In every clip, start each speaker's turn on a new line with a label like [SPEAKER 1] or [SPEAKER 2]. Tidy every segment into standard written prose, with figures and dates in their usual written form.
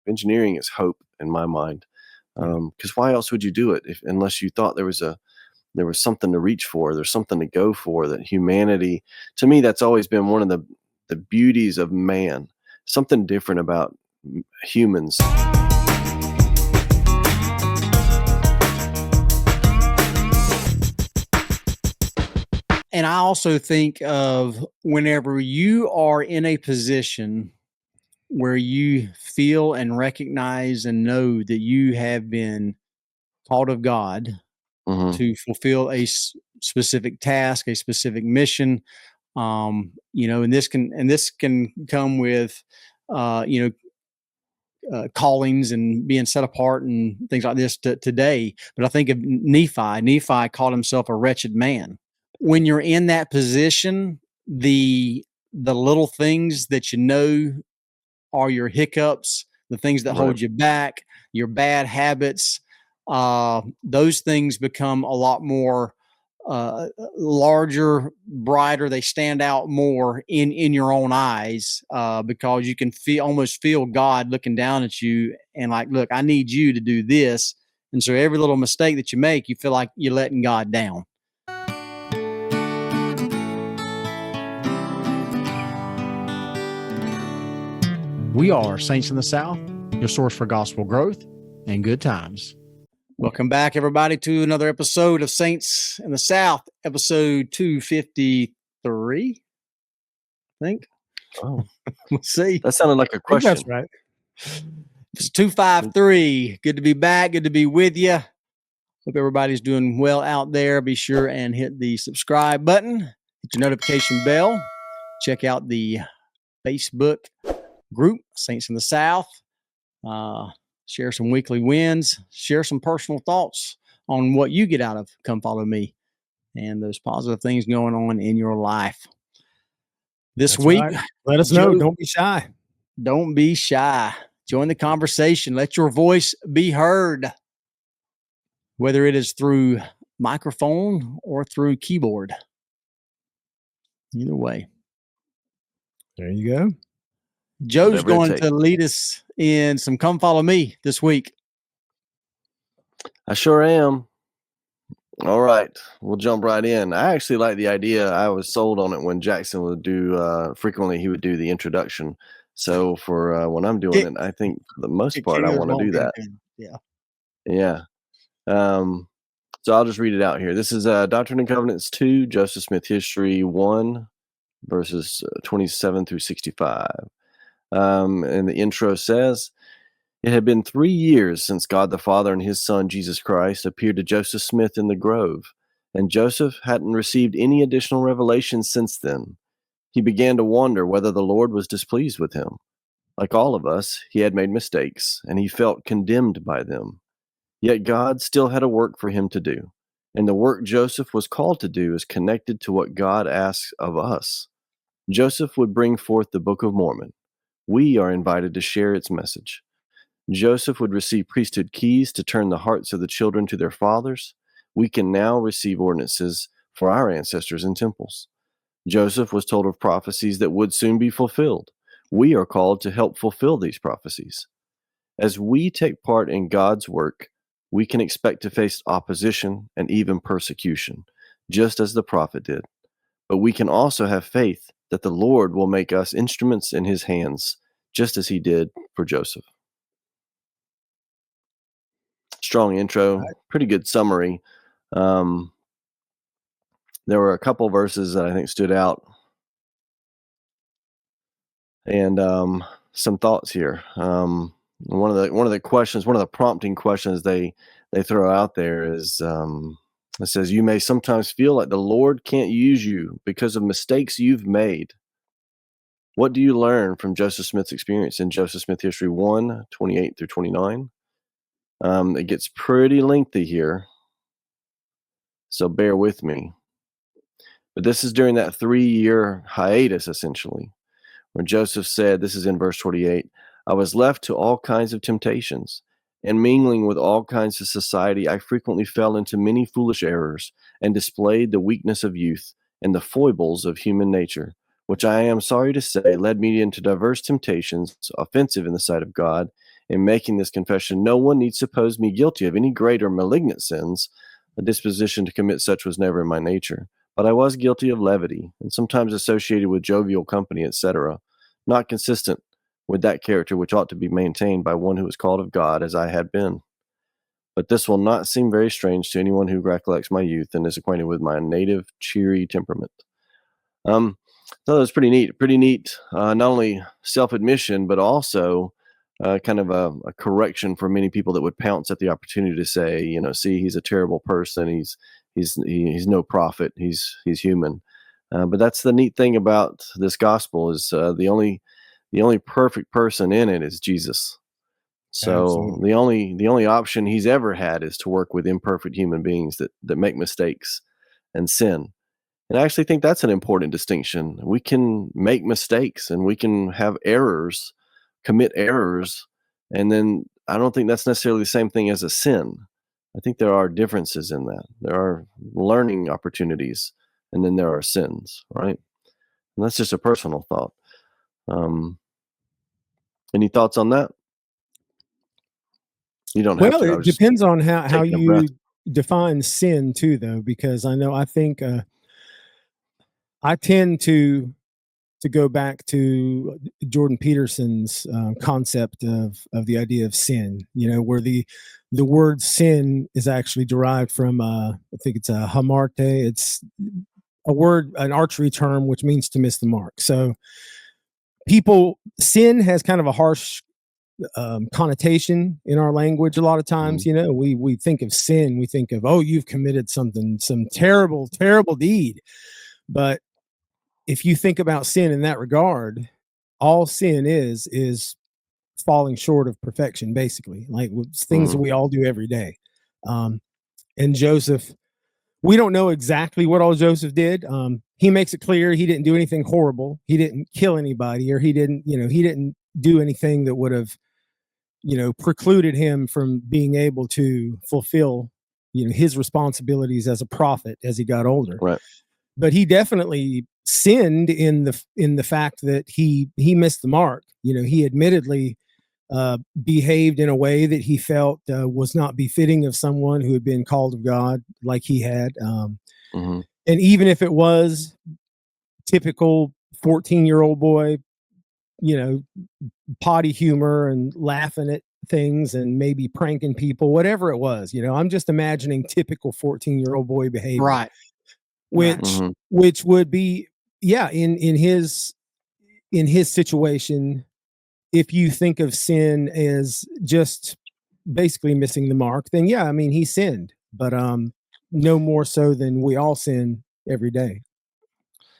[SPEAKER 1] Engineering is hope in my mind. Because why else would you do it unless you thought there was something to reach for, there's something to go for, that humanity, to me, that's always been one of the beauties of man, something different about humans.
[SPEAKER 2] And I also think of whenever you are in a position where you feel and recognize and know that you have been called of God to fulfill a specific task, a specific mission, and this can come with, callings and being set apart and things like this today. But I think of Nephi. Nephi called himself a wretched man. When you're in that position, the little things that are your hiccups, the things that hold you back, your bad habits, those things become a lot more larger, brighter. They stand out more in your own eyes because you can almost feel God looking down at you and like, look, I need you to do this. And so every little mistake that you make, you feel like you're letting God down. We are Saints in the South, your source for gospel growth and good times. Welcome back, everybody, to another episode of Saints in the South, episode 253, I think.
[SPEAKER 1] Oh,
[SPEAKER 2] we'll see.
[SPEAKER 1] That sounded like a question.
[SPEAKER 2] That's right. It's 253. Good to be back. Good to be with you. Hope everybody's doing well out there. Be sure and hit the subscribe button. Hit your notification bell. Check out the Facebook group, Saints in the South. Share some weekly wins. Share some personal thoughts on what you get out of Come Follow Me and those positive things going on in your life. This week,
[SPEAKER 3] let us know. Don't be shy.
[SPEAKER 2] Don't be shy. Join the conversation. Let your voice be heard, whether it is through microphone or through keyboard. Either way.
[SPEAKER 3] There you go.
[SPEAKER 2] Joe's going to lead us in some Come Follow Me this week.
[SPEAKER 1] I sure am. All right. We'll jump right in. I actually like the idea. I was sold on it when Jackson would do, frequently he would do the introduction. So for when I'm doing it, I think for the most part, I want to do that. Yeah. So I'll just read it out here. This is Doctrine and Covenants 2, Joseph Smith History 1, verses 27 through 65. And the intro says, "It had been 3 years since God the Father and his Son, Jesus Christ, appeared to Joseph Smith in the grove, and Joseph hadn't received any additional revelation since then. He began to wonder whether the Lord was displeased with him. Like all of us, he had made mistakes, and he felt condemned by them. Yet God still had a work for him to do, and the work Joseph was called to do is connected to what God asks of us. Joseph would bring forth the Book of Mormon. We are invited to share its message. Joseph would receive priesthood keys to turn the hearts of the children to their fathers. We can now receive ordinances for our ancestors in temples. Joseph was told of prophecies that would soon be fulfilled. We are called to help fulfill these prophecies. As we take part in God's work, we can expect to face opposition and even persecution, just as the prophet did. But we can also have faith that the Lord will make us instruments in his hands, just as he did for Joseph." Strong intro, pretty good summary. There were a couple verses that I think stood out, and some thoughts here. One of the prompting questions they throw out there is, it says, "You may sometimes feel like the Lord can't use you because of mistakes you've made. What do you learn from Joseph Smith's experience?" In Joseph Smith History 1, 28 through 29. It gets pretty lengthy here, so bear with me. But this is during that 3-year hiatus, essentially, where Joseph said, this is in verse 28, "I was left to all kinds of temptations, and mingling with all kinds of society, I frequently fell into many foolish errors, and displayed the weakness of youth and the foibles of human nature, which I am sorry to say led me into diverse temptations, offensive in the sight of God, in making this confession, no one need suppose me guilty of any great or malignant sins. A disposition to commit such was never in my nature. But I was guilty of levity, and sometimes associated with jovial company, etc., not consistent with that character which ought to be maintained by one who is called of God, as I had been. But this will not seem very strange to anyone who recollects my youth and is acquainted with my native cheery temperament. So that's pretty neat. Pretty neat. Not only self-admission, but also kind of a correction for many people that would pounce at the opportunity to say, see, he's a terrible person. He's no prophet. He's human. But that's the neat thing about this gospel is the only perfect person in it is Jesus. So
[SPEAKER 3] Absolutely.
[SPEAKER 1] the only option he's ever had is to work with imperfect human beings that make mistakes and sin. And I actually think that's an important distinction. We can make mistakes and we can have errors, commit errors, and then I don't think that's necessarily the same thing as a sin. I think there are differences in that. There are learning opportunities, and then there are sins, right? And that's just a personal thought. Any thoughts on that? You don't have
[SPEAKER 3] Well,
[SPEAKER 1] to. I
[SPEAKER 3] it
[SPEAKER 1] was just
[SPEAKER 3] depends on how
[SPEAKER 1] taking a breath.
[SPEAKER 3] you define sin too, though, because I think I tend to go back to Jordan Peterson's concept of the idea of sin. Where the word sin is actually derived from I think it's a hamarte. It's a word, an archery term, which means to miss the mark. So sin has kind of a harsh connotation in our language a lot of times. We think of sin, we think of, oh, you've committed some terrible deed. But if you think about sin in that regard, all sin is falling short of perfection, basically, like things that we all do every day. And Joseph, we don't know exactly what all Joseph did. He makes it clear he didn't do anything horrible. He didn't kill anybody, or he didn't do anything that would have precluded him from being able to fulfill his responsibilities as a prophet as he got older.
[SPEAKER 1] Right.
[SPEAKER 3] But he definitely sinned in the fact that he missed the mark. He admittedly behaved in a way that he felt was not befitting of someone who had been called of God like he had. And even if it was typical 14-year-old boy, potty humor and laughing at things and maybe pranking people, whatever it was, I'm just imagining typical 14-year-old boy behavior.
[SPEAKER 2] Right.
[SPEAKER 3] Which would be, in his situation, if you think of sin as just basically missing the mark, then he sinned, but no more so than we all sin every day.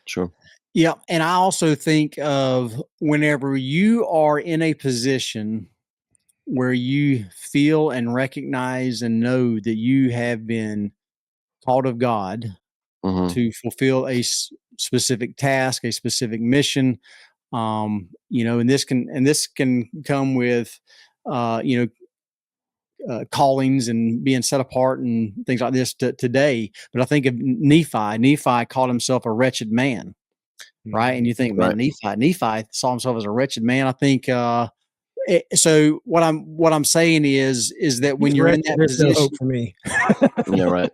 [SPEAKER 1] Sure.
[SPEAKER 2] Yeah. And I also think of whenever you are in a position where you feel and recognize and know that you have been called of God to fulfill a specific task, a specific mission, and this can come with, callings and being set apart and things like this today. But I think of Nephi. Nephi called himself a wretched man, right? And you think, man, Nephi saw himself as a wretched man. I think. So what I'm saying is that when you're in that
[SPEAKER 3] there's
[SPEAKER 2] position,
[SPEAKER 3] no hope for me.
[SPEAKER 1] Yeah, right.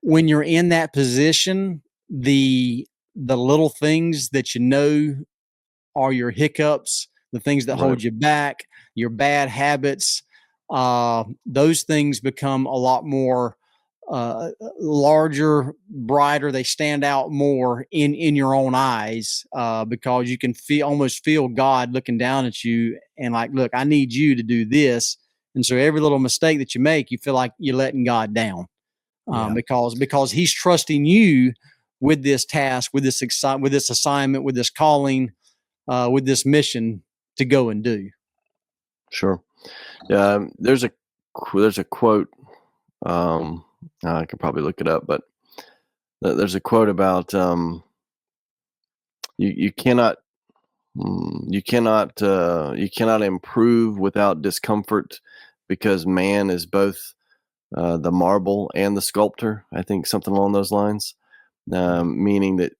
[SPEAKER 2] When you're in that position, the little things that are your hiccups, the things that hold you back, your bad habits, those things become a lot more larger, brighter. They stand out more in your own eyes because you can almost feel God looking down at you and like, look, I need you to do this. And so every little mistake that you make, you feel like you're letting God down because he's trusting you with this task, with this assignment, with this calling, with this mission to go and do.
[SPEAKER 1] Sure. There's a quote. I could probably look it up, but there's a quote about you cannot improve without discomfort, because man is both the marble and the sculptor. I think something along those lines, meaning that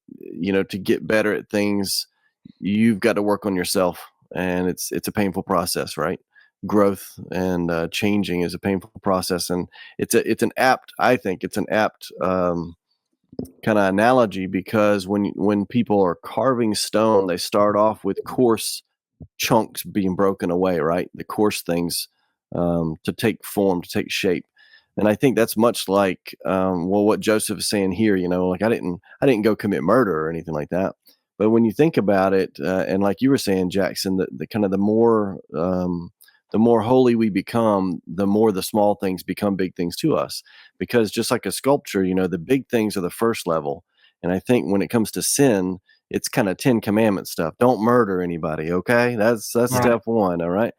[SPEAKER 1] to get better at things, you've got to work on yourself, and it's a painful process, right? growth and changing is a painful process, and I think it's an apt kind of analogy, because when people are carving stone, they start off with coarse chunks being broken away, right? The coarse things to take form, to take shape. And I think that's much like what Joseph is saying here. Like I didn't go commit murder or anything like that. But when you think about it, and like you were saying, Jackson, the kind of the more holy we become, the more the small things become big things to us. Because just like a sculpture, the big things are the first level. And I think when it comes to sin, it's kind of 10 commandment stuff. Don't murder anybody. Okay. That's
[SPEAKER 2] Right.
[SPEAKER 1] step one. All right.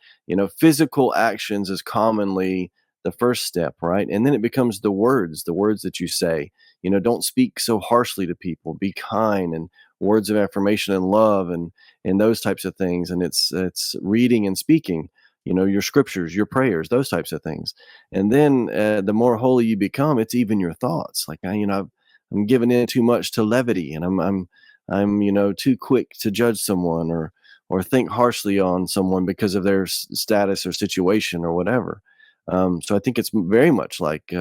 [SPEAKER 1] Physical actions is commonly the first step. Right. And then it becomes the words that you say. Don't speak so harshly to people. Be kind, and words of affirmation and love, and those types of things. And it's reading and speaking, your scriptures, your prayers, those types of things. And then the more holy you become, it's even your thoughts. Like, I'm giving in too much to levity, and I'm too quick to judge someone or think harshly on someone because of their status or situation or whatever. So I think it's very much like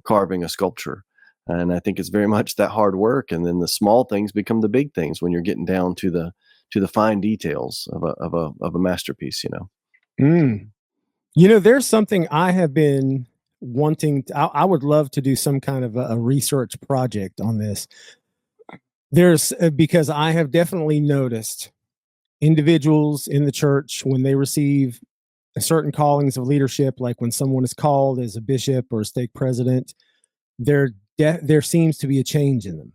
[SPEAKER 1] carving a sculpture. And I think it's very much that hard work. And then the small things become the big things when you're getting down to the fine details of a masterpiece,
[SPEAKER 3] There's something I have been wanting I would love to do some kind of a research project on this. Because I have definitely noticed individuals in the church, when they receive certain callings of leadership, like when someone is called as a bishop or a stake president, there seems to be a change in them.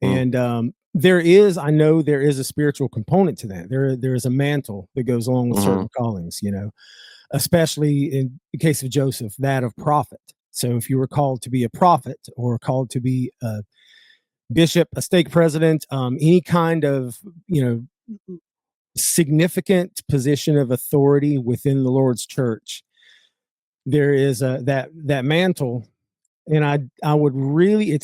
[SPEAKER 3] And I know there is a spiritual component to that. There is a mantle that goes along with certain callings, especially in the case of Joseph, that of prophet. So if you were called to be a prophet or called to be a bishop, a stake president, any kind of, significant position of authority within the Lord's church, there is that mantle. And I would really,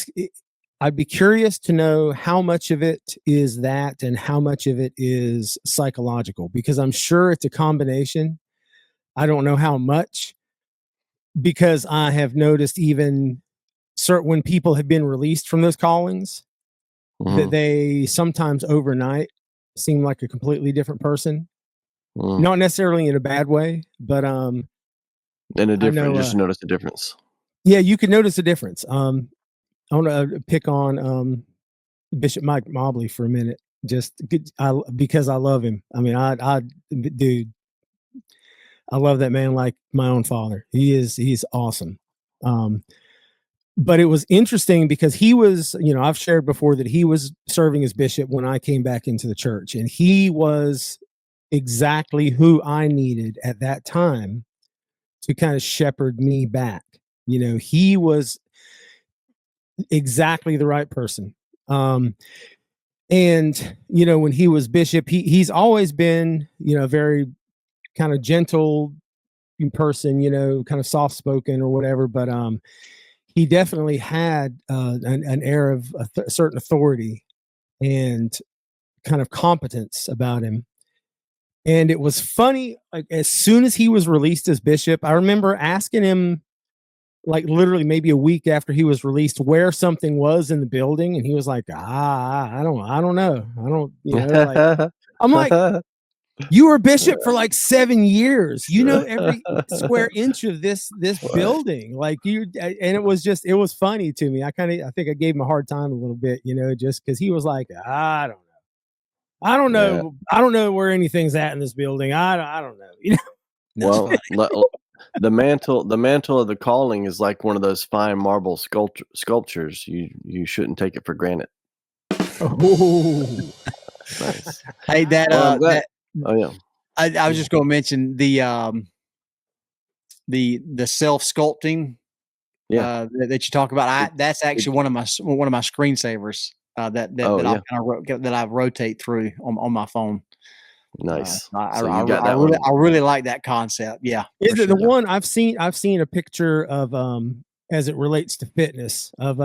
[SPEAKER 3] I'd be curious to know how much of it is that and how much of it is psychological, because I'm sure it's a combination. I don't know how much, because I have noticed even when people have been released from those callings, that they sometimes overnight seem like a completely different person. Not necessarily in a bad way, but
[SPEAKER 1] just notice the difference.
[SPEAKER 3] Yeah, you can notice a difference. I want to pick on Bishop Mike Mobley for a minute, because I love him. I mean, dude, I love that man like my own father. He's awesome. But it was interesting because he was, I've shared before that he was serving as bishop when I came back into the church, and he was exactly who I needed at that time to kind of shepherd me back. He was exactly the right person. And, when he was bishop, he's always been, very kind of gentle person, kind of soft spoken or whatever. But, he definitely had an air of a certain authority and kind of competence about him. And it was funny, like, as soon as he was released as bishop, I remember asking him, like, literally maybe a week after he was released, where something was in the building. And he was like, I don't know. Like, I'm like, you were bishop for like 7 years. Every square inch of this building. Like, and it was funny to me. I think I gave him a hard time a little bit, just because he was like, I don't know.
[SPEAKER 1] Yeah.
[SPEAKER 3] I don't know where anything's at in this building. I don't know.
[SPEAKER 1] Well, the mantle of the calling is like one of those fine marble sculptures. You shouldn't take it for granted.
[SPEAKER 3] Oh,
[SPEAKER 1] nice.
[SPEAKER 2] Hey,
[SPEAKER 1] Oh yeah.
[SPEAKER 2] I was just going to mention the self sculpting.
[SPEAKER 1] Yeah.
[SPEAKER 2] That you talk about. That's actually one of my screensavers that I rotate through on my phone.
[SPEAKER 1] Nice.
[SPEAKER 2] I really like that concept. Yeah.
[SPEAKER 3] Is it the one I've seen a picture of as it relates to fitness of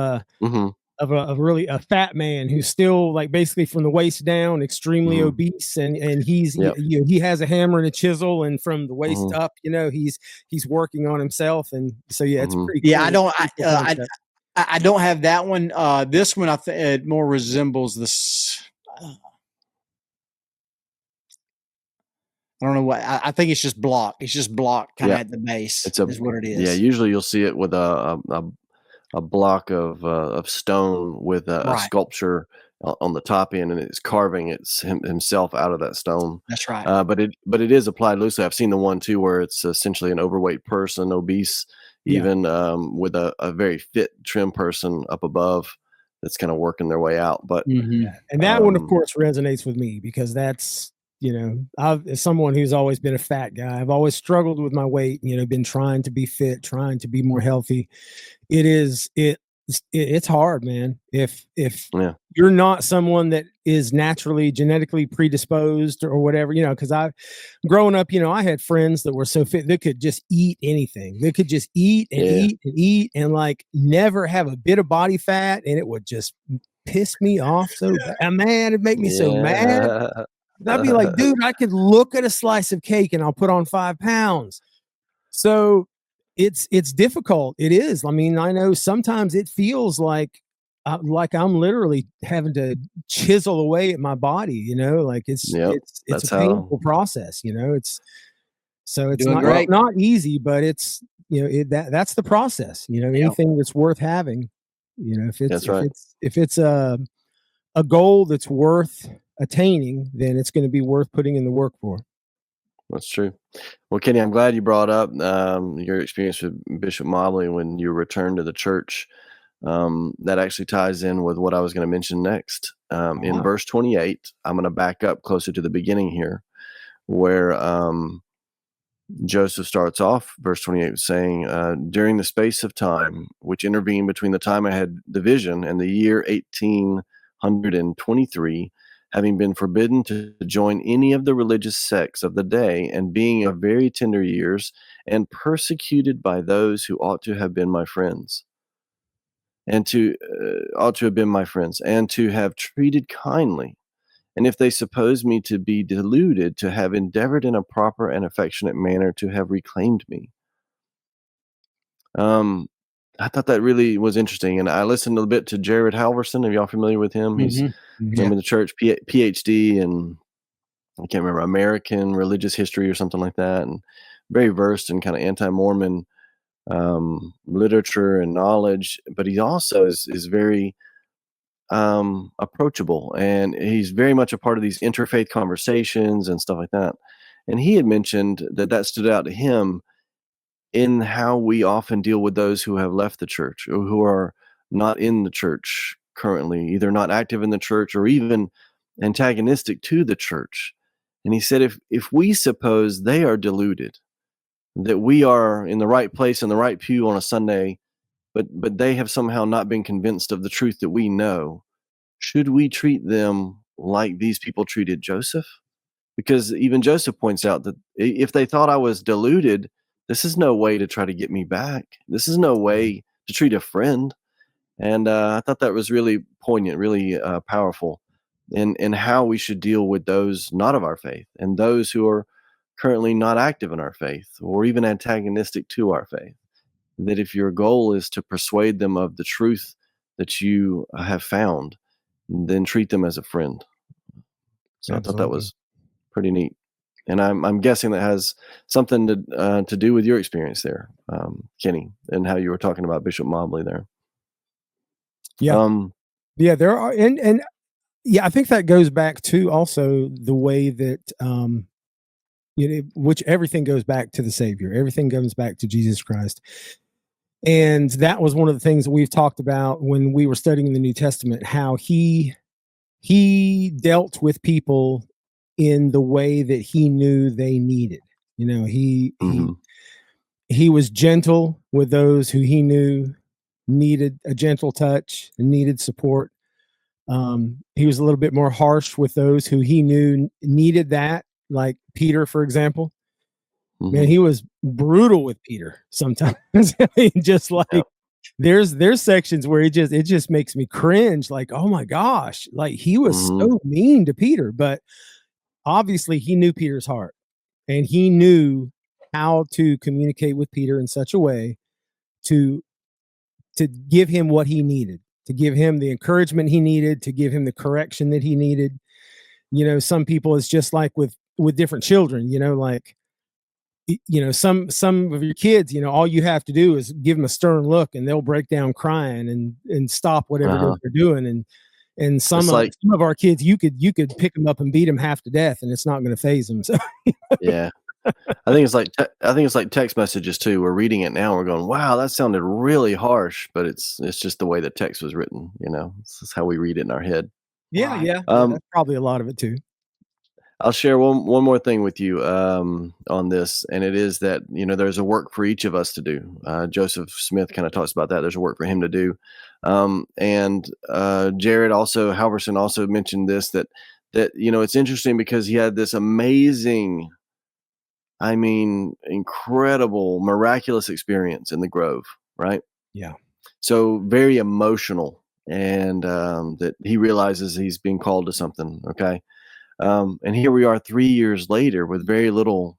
[SPEAKER 3] of really a fat man who's still like basically from the waist down, extremely obese, and he's he has a hammer and a chisel, and from the waist up, he's working on himself, and so it's pretty cool.
[SPEAKER 2] Yeah, I don't have that one. This one it more resembles this. I don't know what. I think it's just block. It's just block kind of at the base. Is what it is.
[SPEAKER 1] Yeah, usually you'll see it with a block of stone with a sculpture on the top end, and it's carving himself out of that stone.
[SPEAKER 2] That's right.
[SPEAKER 1] But it is applied loosely. I've seen the one too where it's essentially an overweight person, obese, even with a very fit, trim person up above that's kind of working their way out. But
[SPEAKER 3] and that one, of course, resonates with me because that's. As someone who's always been a fat guy, I've always struggled with my weight, been trying to be fit, trying to be more healthy. It's hard, man. If you're not someone that is naturally genetically predisposed or whatever, because growing up, I had friends that were so fit, they could just eat anything. They could just eat and eat and eat and like never have a bit of body fat. And it would just piss me off so bad. Man, it'd make me so mad. I'd be like, dude, I could look at a slice of cake and I'll put on 5 pounds. So it's difficult. It is. I mean, I know sometimes it feels like I'm literally having to chisel away at my body, like it's a painful process, it's not easy, but it's, that's the process, anything that's worth having, if it's a goal that's worth attaining, then it's going to be worth putting in the work for.
[SPEAKER 1] That's true. Well, Kenny, I'm glad you brought up your experience with Bishop Mobley when you returned to the church. That actually ties in with what I was going to mention next. In verse 28, I'm going to back up closer to the beginning here, where Joseph starts off, verse 28, saying, during the space of time which intervened between the time I had the vision and the year 1823, having been forbidden to join any of the religious sects of the day, and being of very tender years, and persecuted by those who ought to have been my friends, and to have treated kindly, and if they suppose me to be deluded, to have endeavored in a proper and affectionate manner to have reclaimed me. I thought that really was interesting, and I listened a little bit to Jared Halverson. Are y'all familiar with him? He's member of the church, PhD, and I can't remember, American religious history or something like that, and very versed in kind of anti-Mormon literature and knowledge. But he also is very approachable, and he's very much a part of these interfaith conversations and stuff like that. And he had mentioned that stood out to him in how we often deal with those who have left the church or who are not in the church currently, either not active in the church or even antagonistic to the church. And he said, if we suppose they are deluded, that we are in the right place in the right pew on a Sunday, but they have somehow not been convinced of the truth that we know, should we treat them like these people treated Joseph? Because even Joseph points out that if they thought I was deluded, this is no way to try to get me back. This is no way to treat a friend. And I thought that was really poignant, really powerful in how we should deal with those not of our faith and those who are currently not active in our faith or even antagonistic to our faith. That if your goal is to persuade them of the truth that you have found, then treat them as a friend. So I thought that was pretty neat. And I'm guessing that has something to do with your experience there, Kenny, and how you were talking about Bishop Mobley there.
[SPEAKER 3] Yeah, there are, and I think that goes back to also the way that which everything goes back to the Savior. Everything comes back to Jesus Christ, and that was one of the things that we've talked about when we were studying the New Testament. How he dealt with people in the way that he knew they needed. He was gentle with those who he knew needed a gentle touch and needed support. He was a little bit more harsh with those who he knew needed that, like Peter, for example. Man, he was brutal with Peter sometimes. I mean, just like there's sections where it just makes me cringe. Like, oh my gosh, like he was
[SPEAKER 1] Mhm.
[SPEAKER 3] so mean to Peter, but obviously he knew Peter's heart, and he knew how to communicate with Peter in such a way to give him what he needed, to give him the encouragement he needed, to give him the correction that he needed. Some people, it's just like with different children, like, some of your kids, all you have to do is give them a stern look and they'll break down crying and stop whatever it is
[SPEAKER 1] Uh-huh.
[SPEAKER 3] they're doing. And some
[SPEAKER 1] It's like
[SPEAKER 3] of our kids, you could pick them up and beat them half to death and it's not going to phase them. So
[SPEAKER 1] yeah. I think it's like text messages too. We're reading it now, we're going, "Wow, that sounded really harsh," but it's just the way the text was written, This is how we read it in our head.
[SPEAKER 3] yeah,
[SPEAKER 2] Right.
[SPEAKER 3] yeah,
[SPEAKER 1] Um,
[SPEAKER 3] that's probably a lot of it too.
[SPEAKER 1] I'll share one more thing with you, on this, and it is that, there's a work for each of us to do. Joseph Smith kinda talks about that. There's a work for him to do. Jared Halverson also mentioned this, that, it's interesting because he had this amazing, incredible, miraculous experience in the Grove, right?
[SPEAKER 3] Yeah.
[SPEAKER 1] So very emotional, and that he realizes he's being called to something. Okay, and here we are 3 years later with very little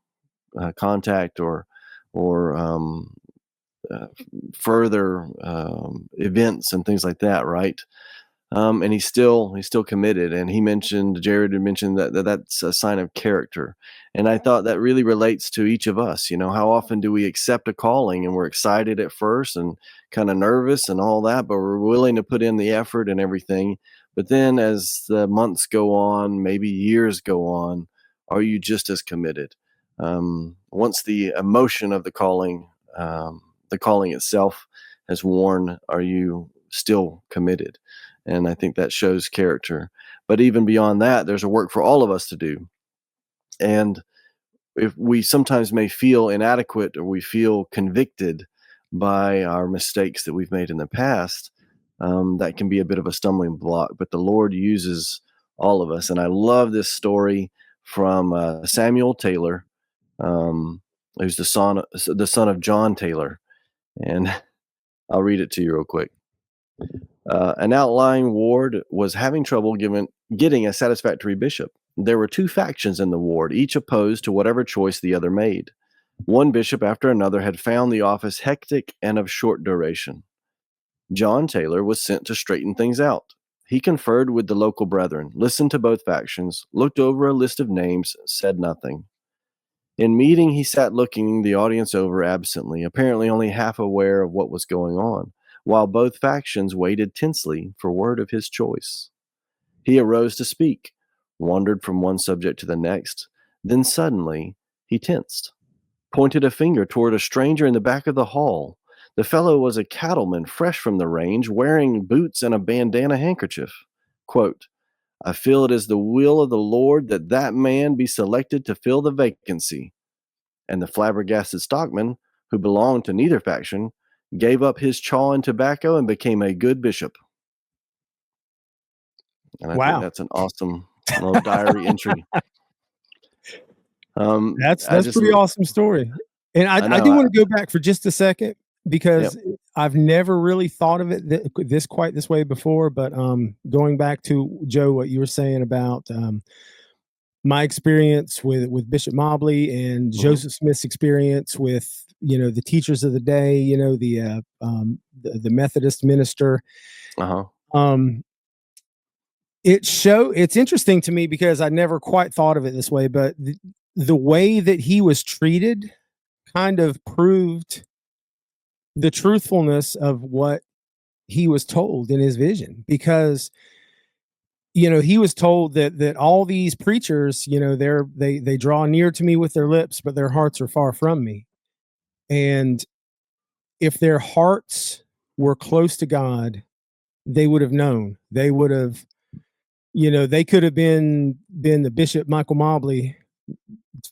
[SPEAKER 1] contact or further events and things like that, right? And he's still committed. And Jared had mentioned that's a sign of character. And I thought that really relates to each of us. How often do we accept a calling and we're excited at first and kind of nervous and all that, but we're willing to put in the effort and everything. But then as the months go on, maybe years go on, are you just as committed? Once the emotion of the calling itself has worn, are you still committed? And I think that shows character. But even beyond that, there's a work for all of us to do. And if we sometimes may feel inadequate or we feel convicted by our mistakes that we've made in the past, that can be a bit of a stumbling block. But the Lord uses all of us. And I love this story from Samuel Taylor, who's the son of John Taylor. And I'll read it to you real quick. An outlying ward was having trouble getting a satisfactory bishop. There were two factions in the ward, each opposed to whatever choice the other made. One bishop after another had found the office hectic and of short duration. John Taylor was sent to straighten things out. He conferred with the local brethren, listened to both factions, looked over a list of names, said nothing. In meeting, he sat looking the audience over absently, apparently only half aware of what was going on, while both factions waited tensely for word of his choice. He arose to speak, wandered from one subject to the next, then suddenly he tensed, pointed a finger toward a stranger in the back of the hall. The fellow was a cattleman fresh from the range, wearing boots and a bandana handkerchief. Quote, "I feel it is the will of the Lord that that man be selected to fill the vacancy." And the flabbergasted stockman, who belonged to neither faction, gave up his chaw and tobacco and became a good bishop. And I think
[SPEAKER 3] Wow.
[SPEAKER 1] that's an awesome little diary entry.
[SPEAKER 3] That's
[SPEAKER 1] I just,
[SPEAKER 3] pretty awesome story. And
[SPEAKER 1] I
[SPEAKER 3] I
[SPEAKER 1] know,
[SPEAKER 3] do want to go back for just a second
[SPEAKER 1] yep.
[SPEAKER 3] because I've never really thought of it this way before. But going back to Joe, what you were saying about my experience with Bishop Mobley and
[SPEAKER 1] Mm-hmm.
[SPEAKER 3] Joseph Smith's experience with the teachers of the day, the Methodist minister.
[SPEAKER 1] Uh-huh.
[SPEAKER 3] It's interesting to me because I never quite thought of it this way, but the way that he was treated kind of proved the truthfulness of what he was told in his vision, because he was told that all these preachers, they draw near to me with their lips, but their hearts are far from me. And if their hearts were close to God, they would have known. They would have, they could have been the Bishop Michael Mobley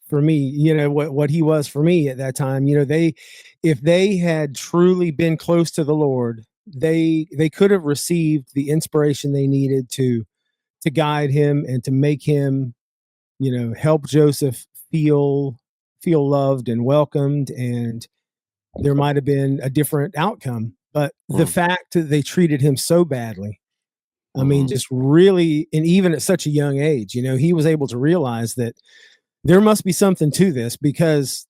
[SPEAKER 3] for me, what he was for me at that time. If they had truly been close to the Lord, they could have received the inspiration they needed to guide him and to make him, help Joseph feel loved and welcomed, and there might have been a different outcome. But the fact that they treated him so badly, I mean,
[SPEAKER 1] Mhm.
[SPEAKER 3] just really, and even at such a young age, he was able to realize that there must be something to this, because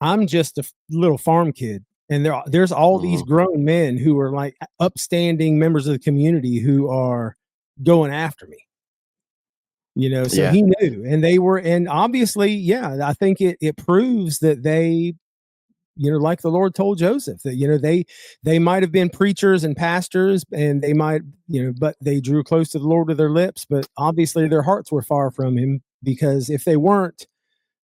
[SPEAKER 3] I'm just a little farm kid, and there's all these
[SPEAKER 1] Mhm.
[SPEAKER 3] grown men who are like upstanding members of the community who are going after me. So
[SPEAKER 1] Yeah.
[SPEAKER 3] he knew, and they were, and obviously, yeah, I think it proves that they, like the Lord told Joseph, that they might have been preachers and pastors, and they might, but they drew close to the Lord with their lips, but obviously their hearts were far from him, because if they weren't,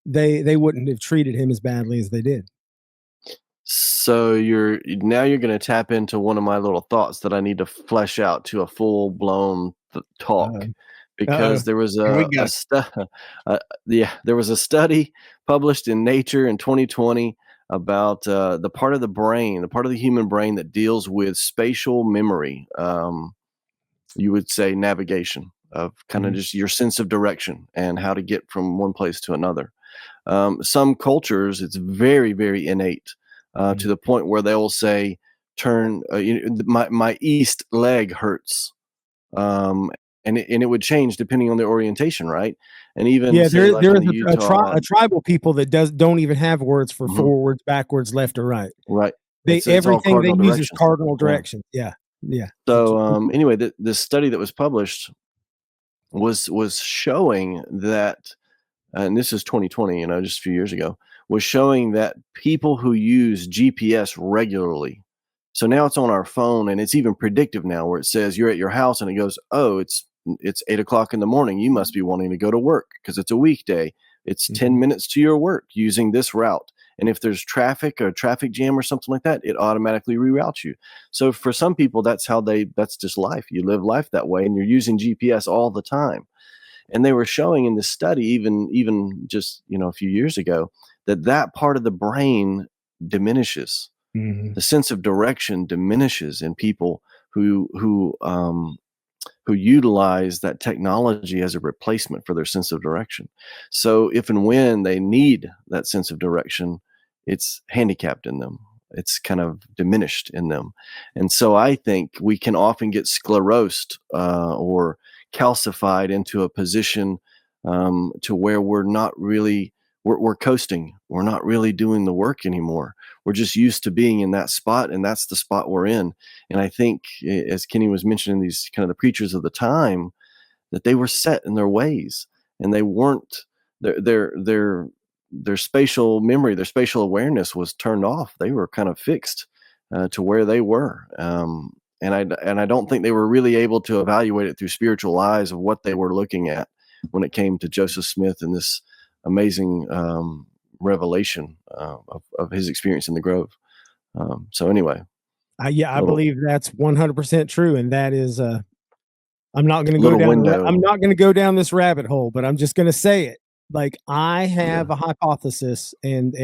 [SPEAKER 3] they wouldn't have treated him as badly as they did.
[SPEAKER 1] So you're going to tap into one of my little thoughts that I need to flesh out to a full blown talk,
[SPEAKER 3] Uh-oh.
[SPEAKER 1] because
[SPEAKER 3] Uh-oh.
[SPEAKER 1] there was
[SPEAKER 2] Here we go.
[SPEAKER 1] there was a study published in Nature in 2020 about the part of the human brain that deals with spatial memory. You would say navigation, of kind of
[SPEAKER 3] Mhm.
[SPEAKER 1] just your sense of direction and how to get from one place to another. Some cultures, it's very, very innate, to
[SPEAKER 3] Mhm.
[SPEAKER 1] the point where they will say, "Turn, my east leg hurts," um, and it would change depending on their orientation, right? And even
[SPEAKER 3] Yeah,
[SPEAKER 1] say, like
[SPEAKER 3] there
[SPEAKER 1] in
[SPEAKER 3] is
[SPEAKER 1] the Utah,
[SPEAKER 3] a tribal people that don't even have words for
[SPEAKER 1] mhm,
[SPEAKER 3] forwards, backwards, left, or right.
[SPEAKER 1] right,
[SPEAKER 3] They
[SPEAKER 1] it's all
[SPEAKER 3] Everything they
[SPEAKER 1] cardinal
[SPEAKER 3] use is
[SPEAKER 1] directions.
[SPEAKER 3] cardinal
[SPEAKER 1] Yeah.
[SPEAKER 3] directions. Yeah, yeah.
[SPEAKER 1] So anyway, this study that was published was showing that, and this is 2020, just a few years ago, was showing that people who use GPS regularly, so now it's on our phone, and it's even predictive now, where it says you're at your house and it goes, oh, it's 8 o'clock in the morning. You must be wanting to go to work because it's a weekday. It's 10
[SPEAKER 3] Mhm.
[SPEAKER 1] minutes to your work using this route. And if there's traffic or a traffic jam or something like that, it automatically reroutes you. So for some people, that's just life. You live life that way, and you're using GPS all the time. And they were showing in this study, even just a few years ago, that part of the brain diminishes.
[SPEAKER 3] Mhm.
[SPEAKER 1] The sense of direction diminishes in people who utilize that technology as a replacement for their sense of direction. So if and when they need that sense of direction, it's handicapped in them. It's kind of diminished in them. And so I think we can often get sclerosed, or calcified into a position, to where we're coasting. We're not really doing the work anymore. We're just used to being in that spot, and that's the spot we're in. And I think, as Kenny was mentioning, these kind of the preachers of the time, that they were set in their ways, and they weren't their spatial memory, their spatial awareness was turned off. They were kind of fixed, to where they were. And I don't think they were really able to evaluate it through spiritual eyes of what they were looking at when it came to Joseph Smith and this amazing, revelation, of his experience in the Grove. So anyway,
[SPEAKER 3] Yeah, I
[SPEAKER 1] little
[SPEAKER 3] believe that's 100% true, and that is. I'm not going to go
[SPEAKER 1] little
[SPEAKER 3] down. I'm
[SPEAKER 1] window.
[SPEAKER 3] not going to go down this rabbit hole, but I'm just going to say it. Like, I
[SPEAKER 1] Yeah.
[SPEAKER 3] have a hypothesis, and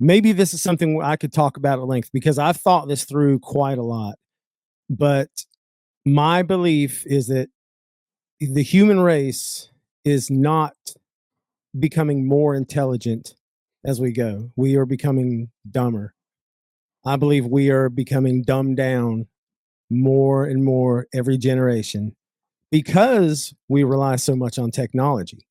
[SPEAKER 3] maybe this is something I could talk about at length, because I've thought this through quite a lot. But my belief is that the human race is not becoming more intelligent as we go. We are becoming dumber. I believe we are becoming dumbed down more and more every generation, because we rely so much on technology.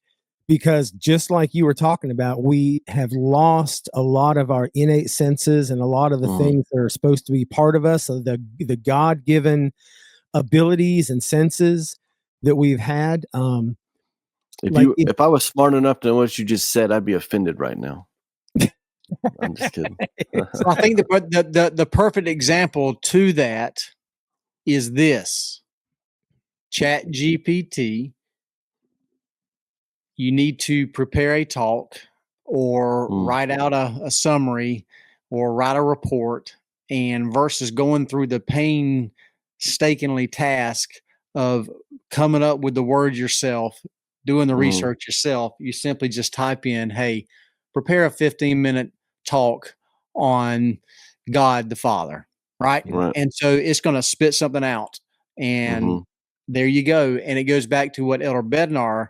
[SPEAKER 3] Because just like you were talking about, we have lost a lot of our innate senses and a lot of the
[SPEAKER 1] Mhm.
[SPEAKER 3] things that are supposed to be part of us, the God-given abilities and senses that we've had. Like it,
[SPEAKER 1] If I was smart enough to know what you just said, I'd be offended right now. I'm just kidding.
[SPEAKER 2] So I think the perfect example to that is this Chat GPT. You need to prepare a talk or
[SPEAKER 1] Mm,
[SPEAKER 2] write out a summary or write a report, and versus going through the painstakingly task of coming up with the words yourself, doing the
[SPEAKER 1] mhm,
[SPEAKER 2] research yourself, you simply just type in, hey, prepare a 15-minute talk on God the Father, right?
[SPEAKER 1] right.
[SPEAKER 2] And so it's going to spit something out. And
[SPEAKER 1] Mhm.
[SPEAKER 2] there you go. And it goes back to what Elder Bednar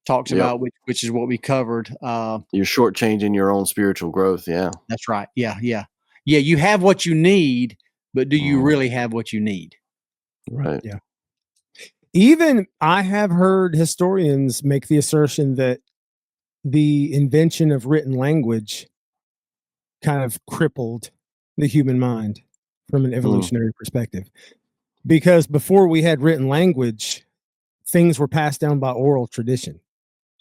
[SPEAKER 2] talks
[SPEAKER 1] Yep.
[SPEAKER 2] about, which is what we covered.
[SPEAKER 1] You're shortchanging your own spiritual growth, yeah.
[SPEAKER 2] That's right. Yeah, yeah. yeah, you have what you need, but do you
[SPEAKER 1] Mm.
[SPEAKER 2] really have what you need?
[SPEAKER 1] Right.
[SPEAKER 3] Yeah. Even I have heard historians make the assertion that the invention of written language kind of crippled the human mind from an evolutionary perspective. Because before we had written language, things were passed down by oral tradition.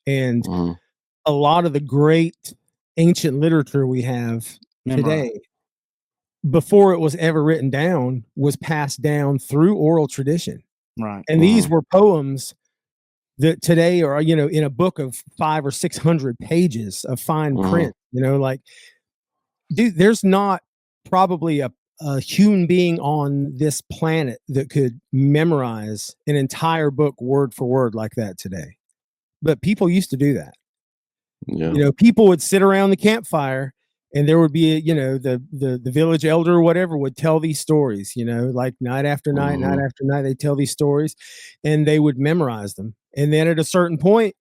[SPEAKER 3] And
[SPEAKER 1] Mhm.
[SPEAKER 3] a lot of the great ancient literature we have
[SPEAKER 2] Memorize.
[SPEAKER 3] today, before it was ever written down, was passed down through oral tradition.
[SPEAKER 2] Right.
[SPEAKER 3] And these were poems that today are, in a book of 500 or 600 pages of fine print, like, dude, there's not probably a human being on this planet that could memorize an entire book word for word like that today. But people used to do that.
[SPEAKER 1] Yeah.
[SPEAKER 3] People would sit around the campfire and there would be, the village elder or whatever would tell these stories, like night after night, night after night, they tell these stories and they would memorize them. And then at a certain point,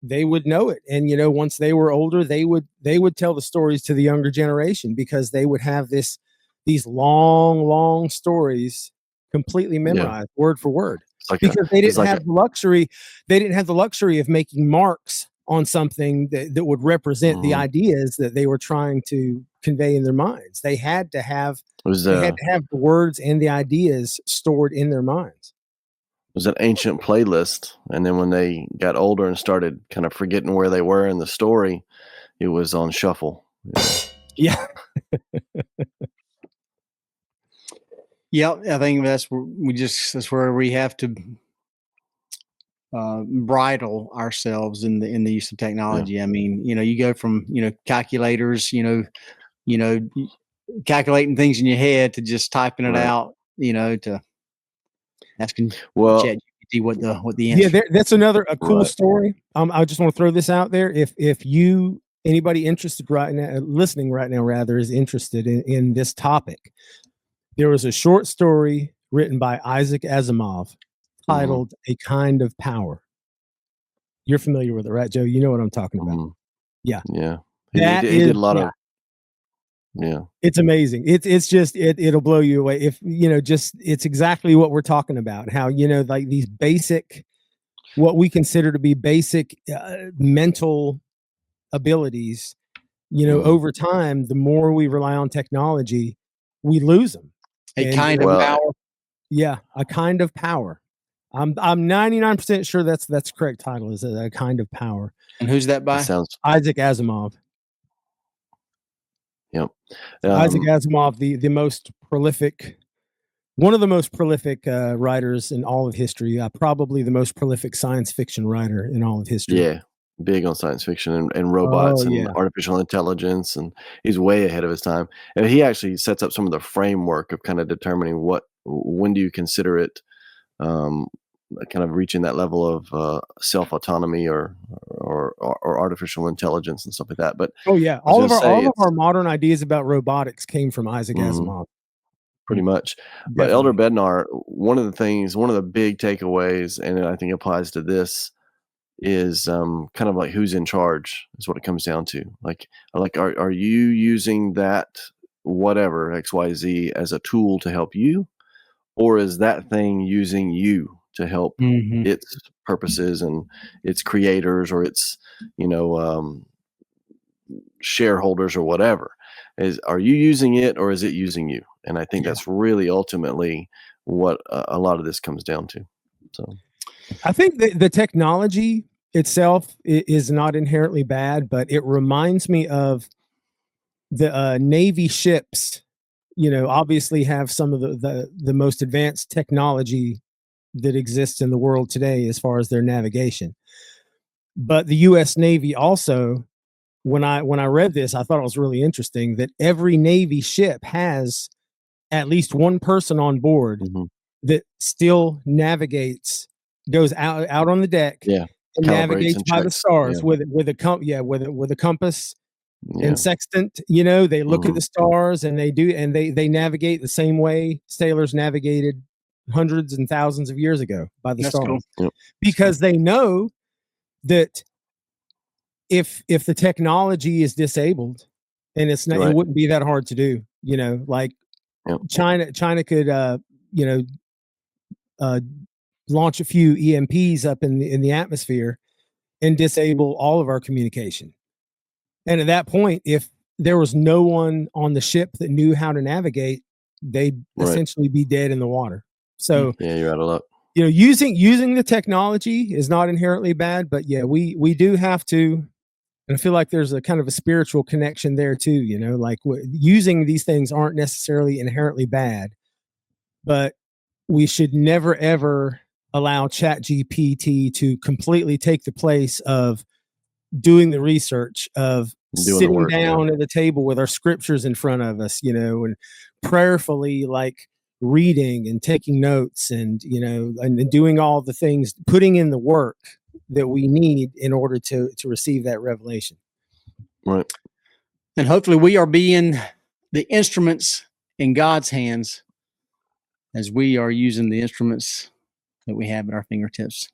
[SPEAKER 3] they would know it. And, once they were older, they would tell the stories to the younger generation because they would have these long stories completely memorized word for word.
[SPEAKER 1] Like
[SPEAKER 3] because they didn't have the luxury of making marks on something that would represent the ideas that they were trying to convey in their minds. They had to have the words and the ideas stored in their minds.
[SPEAKER 1] It was an ancient playlist, and then when they got older and started kind of forgetting where they were in the story, it was on shuffle.
[SPEAKER 3] Yeah.
[SPEAKER 2] Yeah, I think that's where we have to bridle ourselves in the use of technology.
[SPEAKER 1] Yeah.
[SPEAKER 2] I mean, you go from calculators, calculating things in your head to just typing it out, to asking ChatGPT what the answer.
[SPEAKER 3] That's another cool story. I just want to throw this out there. If anybody interested right now, listening right now, rather, is interested in this topic, there was a short story written by Isaac Asimov titled "A Kind of Power." You're familiar with it, right, Joe? You know what I'm talking about. Yeah.
[SPEAKER 1] Yeah. He did a lot of. Yeah.
[SPEAKER 3] It's amazing. It's just it'll blow you away if it's exactly what we're talking about. How like these basic, what we consider to be basic mental abilities, over time, the more we rely on technology, we lose them.
[SPEAKER 2] A kind of power.
[SPEAKER 3] Yeah, a kind of power. I'm 99% sure that's the correct title, is A Kind of Power.
[SPEAKER 2] And who's that by?
[SPEAKER 3] Isaac Asimov.
[SPEAKER 1] Yep.
[SPEAKER 3] Isaac Asimov, the most prolific, one of the most prolific writers in all of history, probably the most prolific science fiction writer in all of history.
[SPEAKER 1] Yeah, big on science fiction and robots and artificial intelligence, and he's way ahead of his time. And he actually sets up some of the framework of kind of determining when do you consider it kind of reaching that level of self-autonomy or artificial intelligence and stuff like that. But
[SPEAKER 3] all of our modern ideas about robotics came from Isaac Asimov.
[SPEAKER 1] Pretty much. But Elder Bednar, one of the big takeaways, and I think applies to this, is kind of like who's in charge is what it comes down to. Like are you using that whatever XYZ as a tool to help you, or is that thing using you to help its purposes and its creators or its shareholders or whatever? Are you using it, or is it using you? And I think that's really ultimately what a lot of this comes down to. So
[SPEAKER 3] I think the technology itself is not inherently bad, but it reminds me of the Navy ships. Obviously have some of the most advanced technology that exists in the world today as far as their navigation. But the U.S. Navy also, when I read this, I thought it was really interesting that every Navy ship has at least one person on board that still navigates, goes out on the deck, and navigates by the stars with a compass and sextant. They look at the stars and they navigate the same way sailors navigated hundreds and thousands of years ago by the stars.
[SPEAKER 1] Cool.
[SPEAKER 3] Because they know that if the technology is disabled and it's not. It
[SPEAKER 1] Right.
[SPEAKER 3] wouldn't be that hard to do. Like
[SPEAKER 1] Yep.
[SPEAKER 3] China could launch a few EMPs up in the atmosphere and disable all of our communication. And at that point, if there was no one on the ship that knew how to navigate, they'd essentially be dead in the water. So
[SPEAKER 1] yeah, you're out of luck.
[SPEAKER 3] using the technology is not inherently bad, but yeah, we do have to. And I feel like there's a kind of a spiritual connection there too. Like using these things aren't necessarily inherently bad, but we should never ever allow ChatGPT to completely take the place of doing the research, of sitting down at the table with our scriptures in front of us, and prayerfully like reading and taking notes and doing all the things, putting in the work that we need in order to receive that revelation.
[SPEAKER 1] Right.
[SPEAKER 2] And hopefully we are being the instruments in God's hands as we are using the instruments that we have at our fingertips.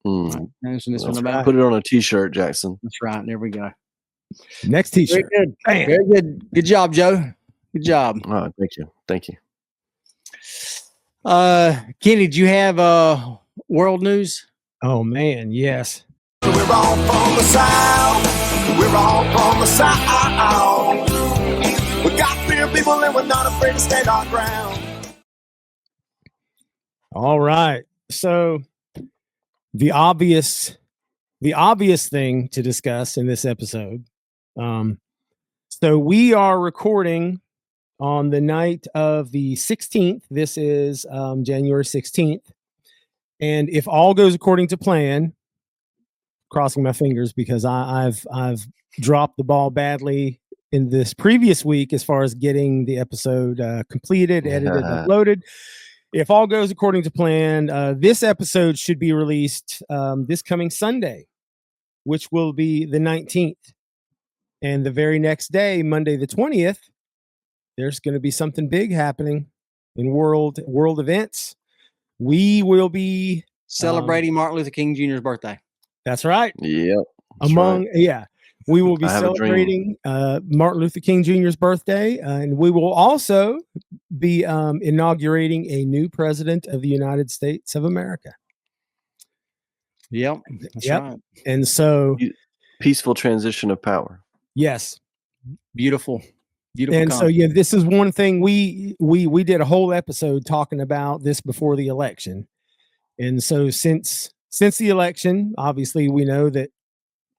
[SPEAKER 1] Mm.
[SPEAKER 2] Right.
[SPEAKER 1] Put it on a t-shirt, Jackson.
[SPEAKER 2] That's right. There we go.
[SPEAKER 3] Next t-shirt.
[SPEAKER 2] Very good.
[SPEAKER 3] Bam.
[SPEAKER 2] Very good. Good job, Joe. Good job.
[SPEAKER 1] Oh, thank you. Thank you.
[SPEAKER 2] Kenny, do you have world news?
[SPEAKER 3] Oh man, yes.
[SPEAKER 4] We're all from the South. We're all from the South. We got fear people and we're not afraid to stand our ground.
[SPEAKER 3] All right. So the obvious thing to discuss in this episode. So we are recording on the night of the 16th. This is January 16th. And if all goes according to plan, crossing my fingers because I've dropped the ball badly in this previous week as far as getting the episode completed, edited, uploaded. If all goes according to plan, this episode should be released this coming Sunday, which will be the 19th. And the very next day, Monday the 20th, there's going to be something big happening in world events. We will be
[SPEAKER 2] celebrating Martin Luther King Jr.'s birthday.
[SPEAKER 3] That's right.
[SPEAKER 1] Yep.
[SPEAKER 3] We will be celebrating Martin Luther King Jr.'s birthday, and we will also be inaugurating a new president of the United States of America.
[SPEAKER 2] Yep. That's right.
[SPEAKER 3] And so,
[SPEAKER 1] peaceful transition of power.
[SPEAKER 3] Yes.
[SPEAKER 2] Beautiful. And
[SPEAKER 3] content. So, yeah, this is one thing we did a whole episode talking about this before the election. And so since the election, obviously we know that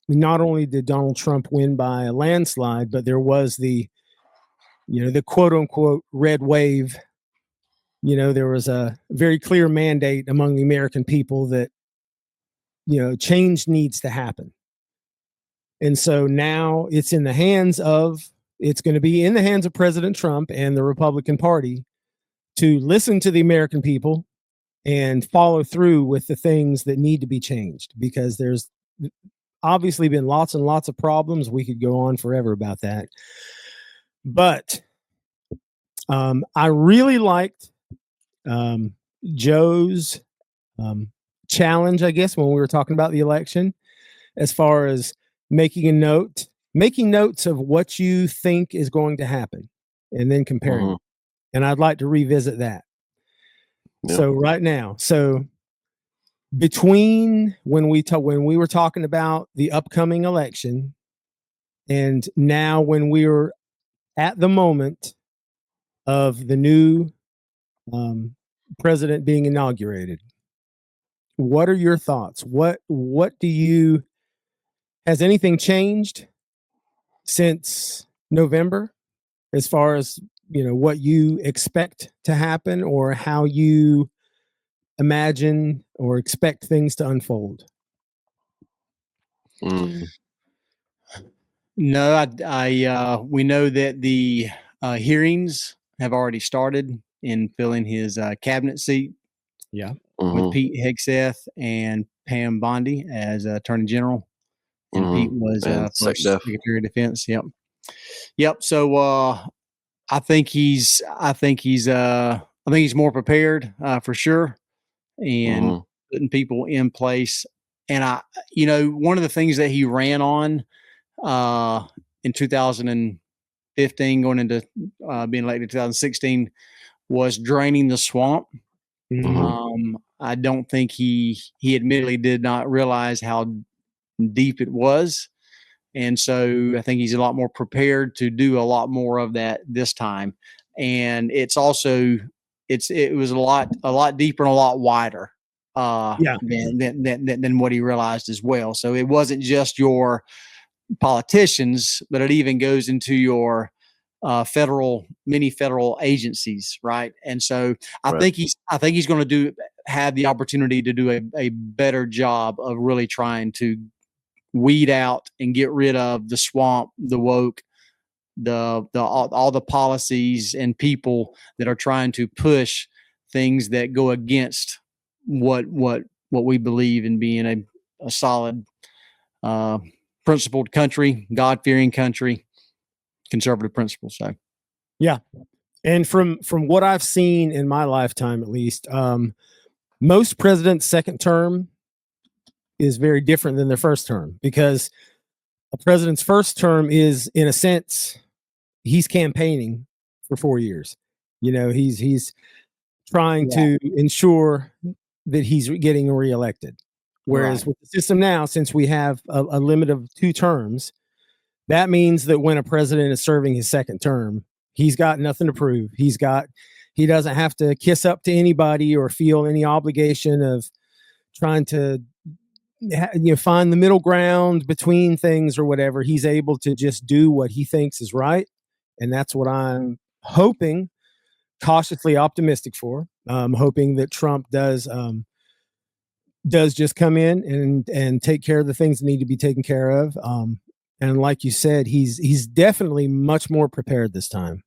[SPEAKER 3] not only did Donald Trump win by a landslide, but there was the quote unquote red wave. There was a very clear mandate among the American people that, change needs to happen. And so now it's going to be in the hands of President Trump and the Republican Party to listen to the American people and follow through with the things that need to be changed, because there's obviously been lots and lots of problems. We could go on forever about that. But I really liked Joe's challenge, I guess, when we were talking about the election, as far as making notes of what you think is going to happen and then comparing. Mm-hmm. And I'd like to revisit that. Yeah. So right now, between when we were talking about the upcoming election and now when we were at the moment of the new president being inaugurated, what are your thoughts? Has anything changed since November as far as, what you expect to happen or how you imagine or expect things to unfold?
[SPEAKER 2] No, we know that the hearings have already started in filling his cabinet seat.
[SPEAKER 3] Yeah.
[SPEAKER 2] With Pete Hegseth and Pam Bondi as Attorney General. And Pete was first Secretary of Defense. Yep. So I think he's more prepared for sure, and putting people in place. And one of the things that he ran on in 2016 2015 going into being elected 2016 was draining the swamp. I don't think he admittedly did not realize how deep it was. And so I think he's a lot more prepared to do a lot more of that this time. And it's also, it was a lot deeper and a lot wider than what he realized as well. So it wasn't just your politicians, but it even goes into your many federal agencies, right? And so I think he's going to have the opportunity to do a better job of really trying to weed out and get rid of the swamp, the woke, all the policies and people that are trying to push things that go against what we believe in being a solid, principled country, God-fearing country, conservative principles. So,
[SPEAKER 3] yeah. And from what I've seen in my lifetime, at least, most presidents' second term is very different than their first term, because a president's first term is, in a sense, he's campaigning for 4 years. You know, he's trying to ensure that he's getting reelected. Whereas with the system now, since we have a limit of 2 terms, that means that when a president is serving his second term, he's got nothing to prove. He doesn't have to kiss up to anybody or feel any obligation of trying to find the middle ground between things or whatever. He's able to just do what he thinks is right. And that's what I'm hoping, cautiously optimistic for. I'm hoping that Trump does just come in and take care of the things that need to be taken care of. And like you said, he's definitely much more prepared this time.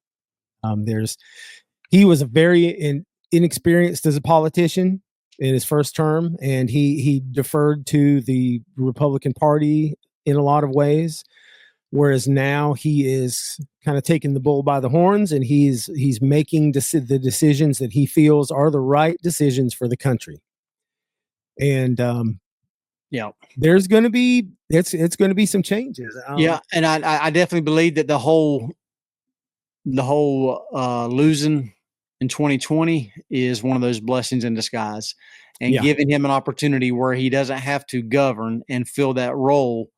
[SPEAKER 3] He was a very inexperienced as a politician in his first term, and he deferred to the Republican Party in a lot of ways, whereas now he is kind of taking the bull by the horns, and he's making the decisions that he feels are the right decisions for the country. And there's going to be it's going to be some changes.
[SPEAKER 2] And I definitely believe that the whole losing in 2020 is one of those blessings in disguise, and giving him an opportunity where he doesn't have to govern and fill that role.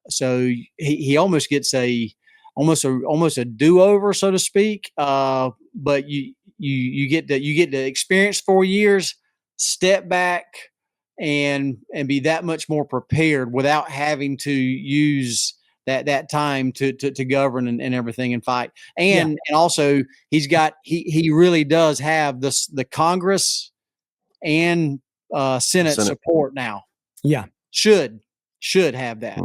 [SPEAKER 2] So he almost gets almost a do-over, so to speak. But you get to experience 4 years, step back, and be that much more prepared without having to use that time to govern and everything and fight. And also he really does have the Congress and Senate support now.
[SPEAKER 3] Yeah.
[SPEAKER 2] Should have that.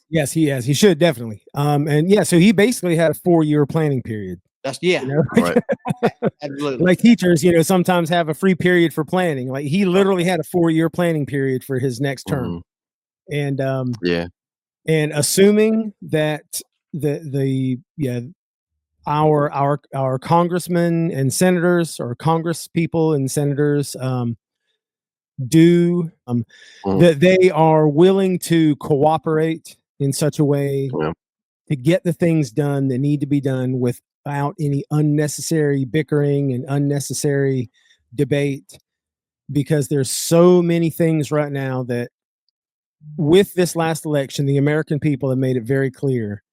[SPEAKER 3] Yes, he has. He should definitely. So he basically had a 4-year planning period.
[SPEAKER 2] That's
[SPEAKER 1] Right.
[SPEAKER 2] Absolutely.
[SPEAKER 3] Like teachers, sometimes have a free period for planning. Like he literally had a 4-year planning period for his next term. And and assuming that our congressmen and senators, or Congress people and senators, that they are willing to cooperate in such a way to get the things done that need to be done without any unnecessary bickering and unnecessary debate, because there's so many things right now that, with this last election, the American people have made it very clear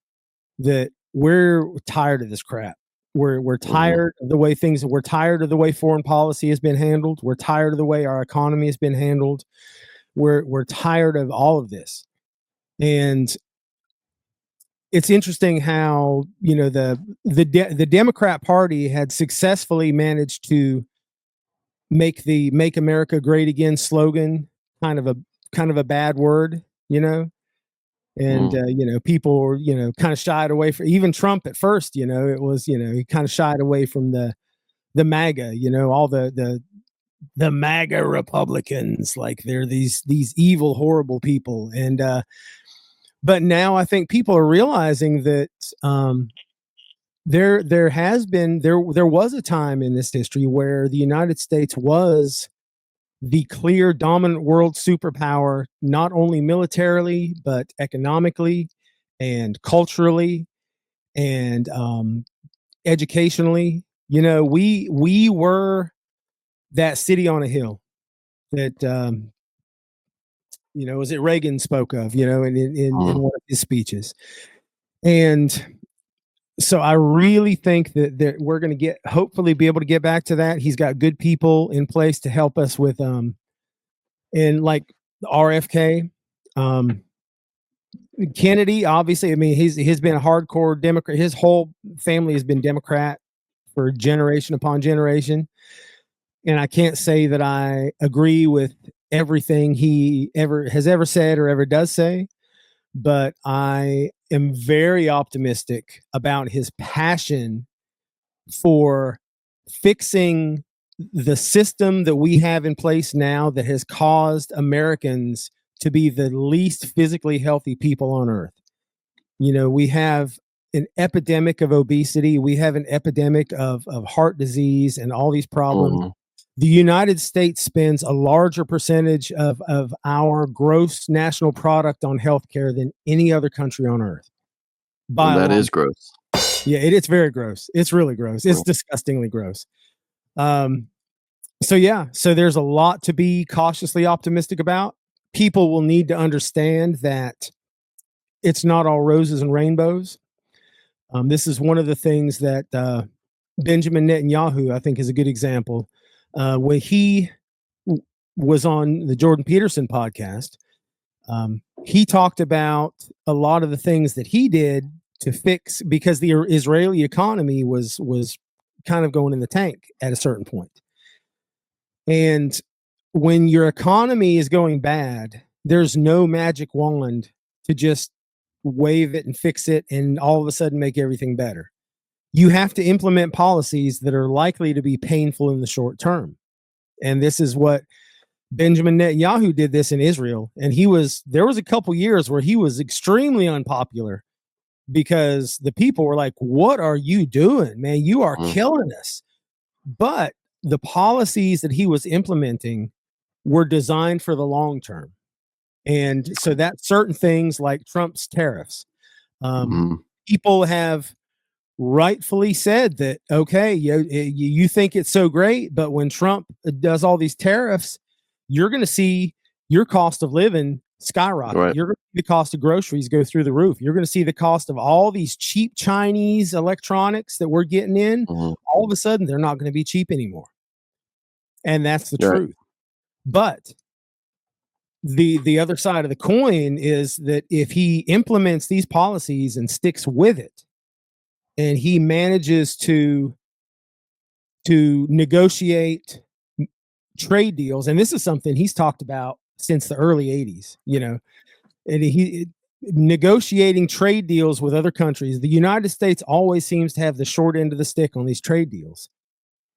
[SPEAKER 3] that we're tired of this crap. We're tired of the way we're tired of the way foreign policy has been handled. We're tired of the way our economy has been handled. We're tired of all of this. And it's interesting how, the Democrat Party had successfully managed to make the "Make America Great Again" slogan kind of a bad word, and people were kind of shied away from, even Trump at first. It was he kind of shied away from the MAGA, all the MAGA Republicans, like they're these evil, horrible people. And but now I think people are realizing that there was a time in this history where the United States was the clear dominant world superpower, not only militarily, but economically and culturally. and educationally, you know, we were that city on a hill that you know, was it Reagan spoke of, you know, in one of his speeches. And so I really think that we're going to hopefully be able to get back to that. He's got good people in place to help us with and like RFK, Kennedy, obviously, I mean, he's been a hardcore Democrat. His whole family has been Democrat for generation upon generation. And I can't say that I agree with everything he has ever said or ever does say, but I am very optimistic about his passion for fixing the system that we have in place now that has caused Americans to be the least physically healthy people on earth. You know, we have an epidemic of obesity. We have an epidemic of heart disease and all these problems. The United States spends a larger percentage of our gross national product on healthcare than any other country on earth.
[SPEAKER 1] That is gross.
[SPEAKER 3] Yeah, it's very gross. It's really gross. It's disgustingly gross. So there's a lot to be cautiously optimistic about. People will need to understand that it's not all roses and rainbows. This is one of the things that Benjamin Netanyahu, I think, is a good example. When he was on the Jordan Peterson podcast, he talked about a lot of the things that he did to fix, because the Israeli economy was kind of going in the tank at a certain point. And when your economy is going bad, there's no magic wand to just wave it and fix it and all of a sudden make everything better. You have to implement policies that are likely to be painful in the short term. And this is what Benjamin Netanyahu did this in Israel. And there was a couple years where he was extremely unpopular because the people were like, what are you doing, man? You are killing us. But the policies that he was implementing were designed for the long term. And so that certain things like Trump's tariffs, people have rightfully said that, okay, you think it's so great, but when Trump does all these tariffs, you're going to see your cost of living skyrocket. Right. You're going to see the cost of groceries go through the roof. You're going to see the cost of all these cheap Chinese electronics that we're getting in. All of a sudden, they're not going to be cheap anymore. And that's the truth. But the other side of the coin is that if he implements these policies and sticks with it, and he manages to negotiate trade deals, and this is something he's talked about since the early 80s, you know, and he negotiating trade deals with other countries. The United States always seems to have the short end of the stick on these trade deals.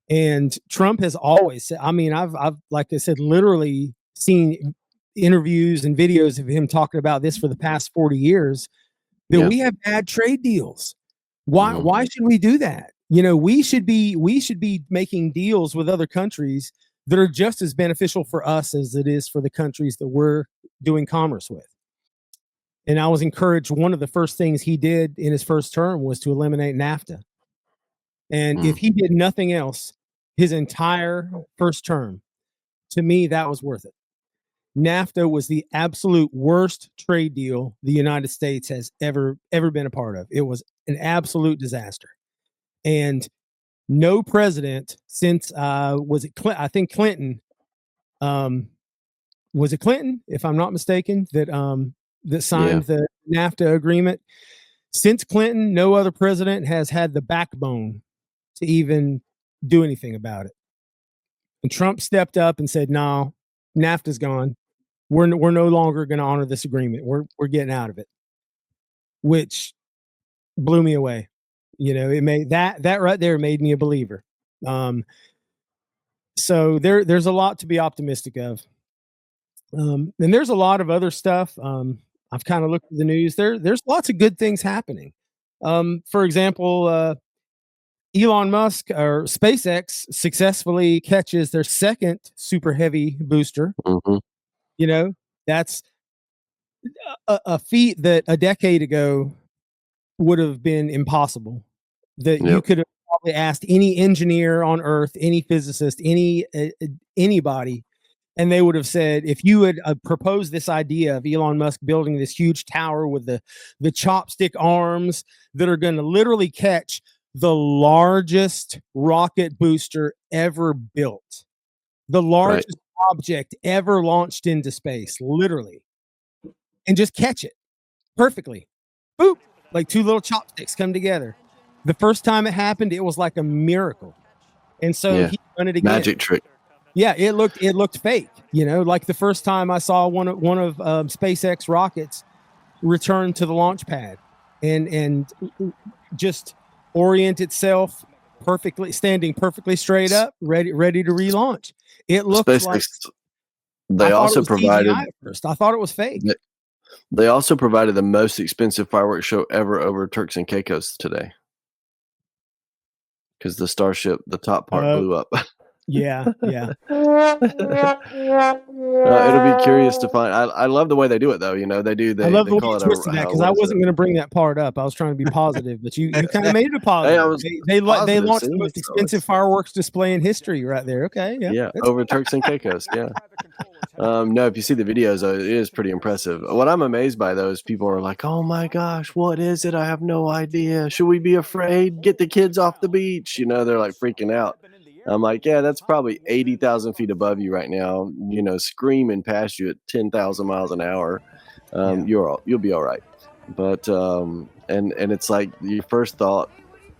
[SPEAKER 3] And Trump has always said, I mean, I've like I said, literally seen interviews and videos of him talking about this for the past 40 years, that we have bad trade deals. Why should we do that? You know, we should be making deals with other countries that are just as beneficial for us as it is for the countries that we're doing commerce with. And I was encouraged. One of the first things he did in his first term was to eliminate NAFTA. And if he did nothing else his entire first term, to me, that was worth it. NAFTA was the absolute worst trade deal the United States has ever been a part of. It was an absolute disaster. And no president since I think Clinton, was it Clinton, if I'm not mistaken, that signed the NAFTA agreement. Since Clinton, no other president has had the backbone to even do anything about it. And Trump stepped up and said, no, NAFTA's gone. We're no longer going to honor this agreement. We're getting out of it, which blew me away. You know, it made that right there made me a believer. So there's a lot to be optimistic of. And there's a lot of other stuff. I've kind of looked at the news. There's lots of good things happening. For example, Elon Musk or SpaceX successfully catches their second super heavy booster. You know, that's a feat that a decade ago would have been impossible. That you
[SPEAKER 1] Yep.
[SPEAKER 3] could have probably asked any engineer on Earth, any physicist, anybody, and they would have said, if you had proposed this idea of Elon Musk building this huge tower with the chopstick arms that are going to literally catch the largest rocket booster ever built, the largest object ever launched into space, literally, and just catch it perfectly. Boop, like two little chopsticks come together. The first time it happened, it was like a miracle. And so he done it again.
[SPEAKER 1] Magic trick.
[SPEAKER 3] Yeah, it looked fake. You know, like the first time I saw one of SpaceX rockets return to the launch pad and just orient itself perfectly, standing perfectly straight up, ready to relaunch. It looked
[SPEAKER 1] SpaceX,
[SPEAKER 3] like
[SPEAKER 1] they also provided.
[SPEAKER 3] CGI at first. I thought it was fake.
[SPEAKER 1] They also provided the most expensive fireworks show ever over Turks and Caicos today, because the Starship, the top part blew up.
[SPEAKER 3] Yeah.
[SPEAKER 1] It'll be curious to find. I love the way they do it, though. You know, they do.
[SPEAKER 3] I love
[SPEAKER 1] they
[SPEAKER 3] the way
[SPEAKER 1] call
[SPEAKER 3] you
[SPEAKER 1] it
[SPEAKER 3] twisted that, because I wasn't going to bring that part up. I was trying to be positive, but you kind of made it positive. They launched the most expensive fireworks display in history right there. Okay,
[SPEAKER 1] yeah, over Turks and Caicos. Yeah. No, if you see the videos, it is pretty impressive. What I'm amazed by, though, is people are like, "Oh my gosh, what is it? I have no idea. Should we be afraid? Get the kids off the beach." You know, they're like freaking out. I'm like, yeah, that's probably 80,000 feet above you right now, you know, screaming past you at 10,000 miles an hour. You'll be all right. But and it's like your first thought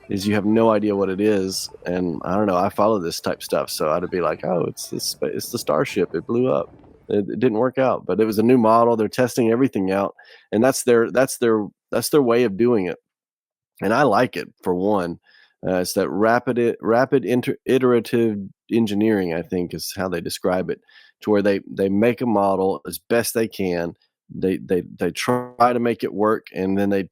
[SPEAKER 1] is you have no idea what it is. And I don't know, I follow this type stuff, so I'd be like, oh, it's the Starship. It blew up. It didn't work out, but it was a new model. They're testing everything out, and that's their way of doing it. And I like it, for one. It's that rapid iterative engineering, I think, is how they describe it, to where they make a model as best they can. They try to make it work, and then they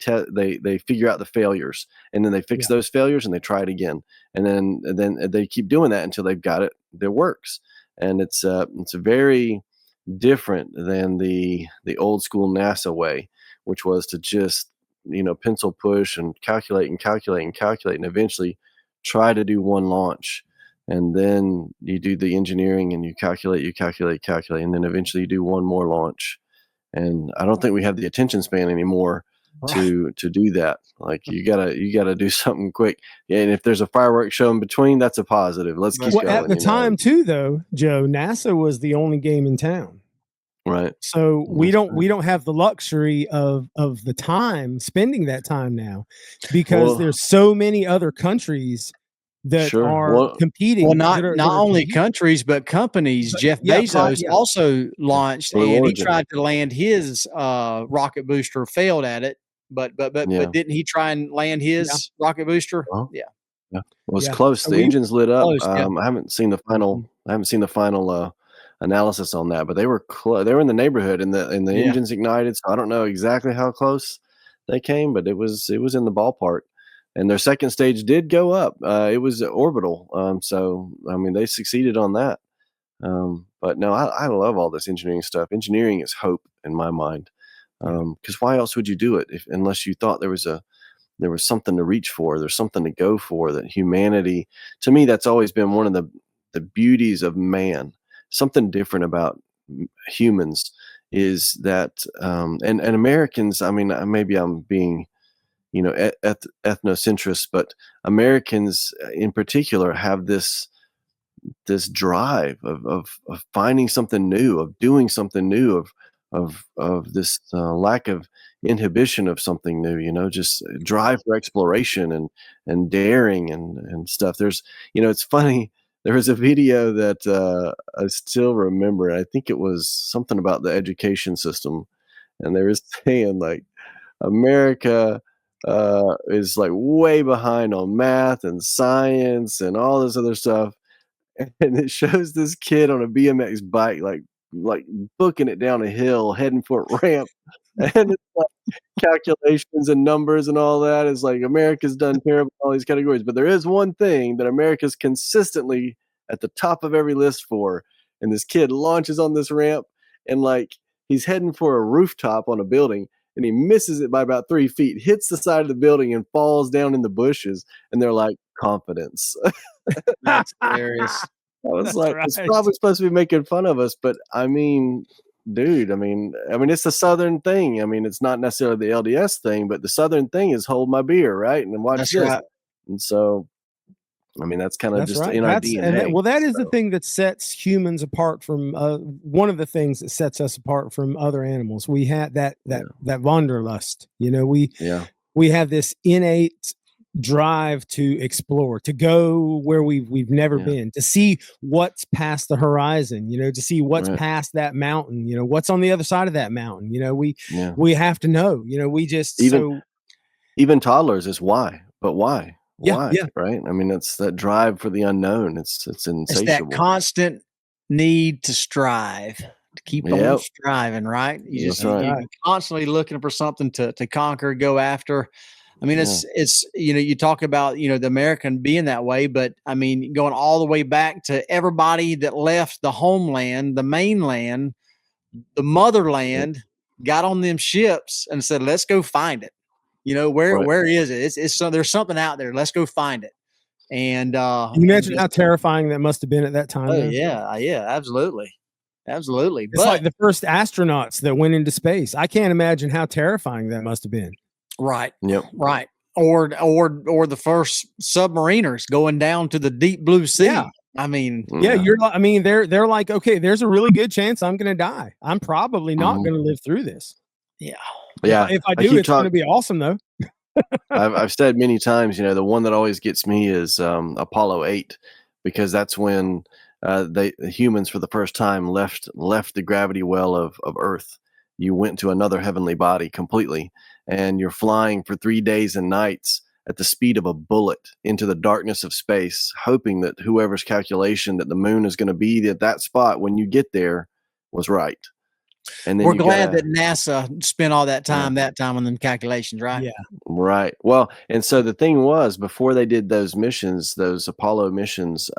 [SPEAKER 1] figure out the failures, and then they fix those failures, and they try it again, and then they keep doing that until they've got it that works. And it's very different than the old school NASA way, which was to just, you know, pencil push and calculate, and eventually try to do one launch. And then you do the engineering, and you calculate, and then eventually you do one more launch. And I don't think we have the attention span anymore to do that. Like, you gotta do something quick. And if there's a fireworks show in between, that's a positive. Let's keep going.
[SPEAKER 3] At the time, too, though, Joe, NASA was the only game in town.
[SPEAKER 1] Right.
[SPEAKER 3] So we don't have the luxury of the time, spending that time now, because there's so many other countries that are competing.
[SPEAKER 2] Well, not only countries, but companies. Jeff Bezos also launched, and he tried to land his rocket booster, failed at it. But didn't he try and land his rocket booster?
[SPEAKER 1] Yeah. Well, it's close. The engine's lit up. I haven't seen the final. Analysis on that, but they were they were in the neighborhood, and the engines ignited. So I don't know exactly how close they came, but it was in the ballpark. And their second stage did go up. It was orbital. So I mean, they succeeded on that. But no, I love all this engineering stuff. Engineering is hope in my mind. Because why else would you do it unless you thought there was something to reach for? There's something to go for. That humanity, to me, that's always been one of the beauties of man. Something different about humans is that, and Americans, I mean, maybe I'm being, you know, ethnocentrist, but Americans in particular have this drive of finding something new, of doing something new, of this lack of inhibition of something new, you know, just drive for exploration and daring and stuff. There's, you know, it's funny. There was a video that I still remember. I think it was something about the education system, and they were saying like America is like way behind on math and science and all this other stuff, and it shows this kid on a BMX bike like booking it down a hill, heading for a ramp, and it's like calculations and numbers and all that. Is like America's done terrible in all these categories, but there is one thing that America's consistently at the top of every list for, and this kid launches on this ramp, and like he's heading for a rooftop on a building, and he misses it by about 3 feet, hits the side of the building and falls down in the bushes. And they're like, confidence.
[SPEAKER 2] That's hilarious.
[SPEAKER 1] I was
[SPEAKER 3] That's
[SPEAKER 1] like, it's
[SPEAKER 3] right.
[SPEAKER 1] probably supposed to be making fun of us, but I mean, dude, I mean, it's the Southern thing. I mean, it's not necessarily the LDS thing, but the Southern thing is hold my beer, right? And watch
[SPEAKER 2] That's
[SPEAKER 1] this.
[SPEAKER 2] right.
[SPEAKER 1] And so, I mean, that's kind of
[SPEAKER 3] That's
[SPEAKER 1] just
[SPEAKER 3] right.
[SPEAKER 1] in our
[SPEAKER 3] That's
[SPEAKER 1] DNA.
[SPEAKER 3] that is the thing that sets humans apart from one of the things that sets us apart from other animals. We have that wanderlust. You know, we have this innate drive to explore, to go where we've never been, to see what's past the horizon, you know, to see what's past that mountain, you know, what's on the other side of that mountain. You know, we have to know, you know, we just
[SPEAKER 1] even toddlers is why, but why? Why?
[SPEAKER 3] Yeah.
[SPEAKER 1] Right? I mean, it's that drive for the unknown. It's insatiable.
[SPEAKER 2] It's that constant need to strive, to keep on striving, right? You're constantly looking for something to conquer, go after. I mean, it's you know, you talk about, you know, the American being that way, but I mean, going all the way back to everybody that left the homeland, the mainland, the motherland, got on them ships and said, let's go find it. You know, where is it? It's there's something out there. Let's go find it. And
[SPEAKER 3] can you imagine how terrifying that must have been at that time?
[SPEAKER 2] Oh, yeah, absolutely.
[SPEAKER 3] It's like the first astronauts that went into space. I can't imagine how terrifying that must have been.
[SPEAKER 2] Right.
[SPEAKER 1] Yep.
[SPEAKER 2] Right. Or the first submariners going down to the deep blue sea.
[SPEAKER 3] Yeah.
[SPEAKER 2] I mean,
[SPEAKER 3] they're like, okay, there's a really good chance I'm going to die. I'm probably not going to live through this.
[SPEAKER 2] Yeah.
[SPEAKER 3] If I do, it's going to be awesome though.
[SPEAKER 1] I've said many times, you know, the one that always gets me is Apollo 8, because that's when the humans for the first time left the gravity well of Earth. You went to another heavenly body completely, and you're flying for 3 days and nights at the speed of a bullet into the darkness of space, hoping that whoever's calculation that the moon is going to be at that spot when you get there was right. And then
[SPEAKER 2] we're glad that NASA spent all that time on them calculations, right?
[SPEAKER 3] Yeah.
[SPEAKER 1] Right. Well, and so the thing was, before they did those missions, those Apollo missions,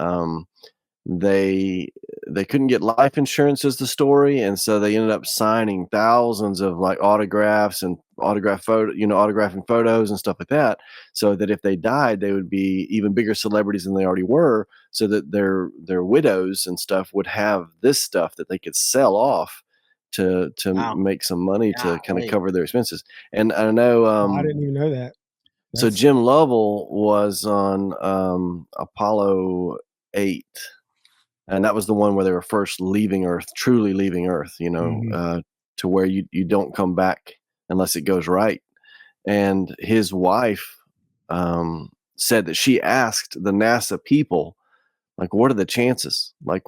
[SPEAKER 1] they couldn't get life insurance is the story, and so they ended up signing thousands of like autographs and autographing photos and stuff like that, so that if they died, they would be even bigger celebrities than they already were, so that their widows and stuff would have this stuff that they could sell off to make some money to kind of cover their expenses. And I know
[SPEAKER 3] I didn't even know that.
[SPEAKER 1] So Jim Lovell was on Apollo 8. And that was the one where they were first leaving Earth, truly leaving Earth, you know, to where you don't come back unless it goes right. And his wife said that she asked the NASA people, like, what are the chances? Like,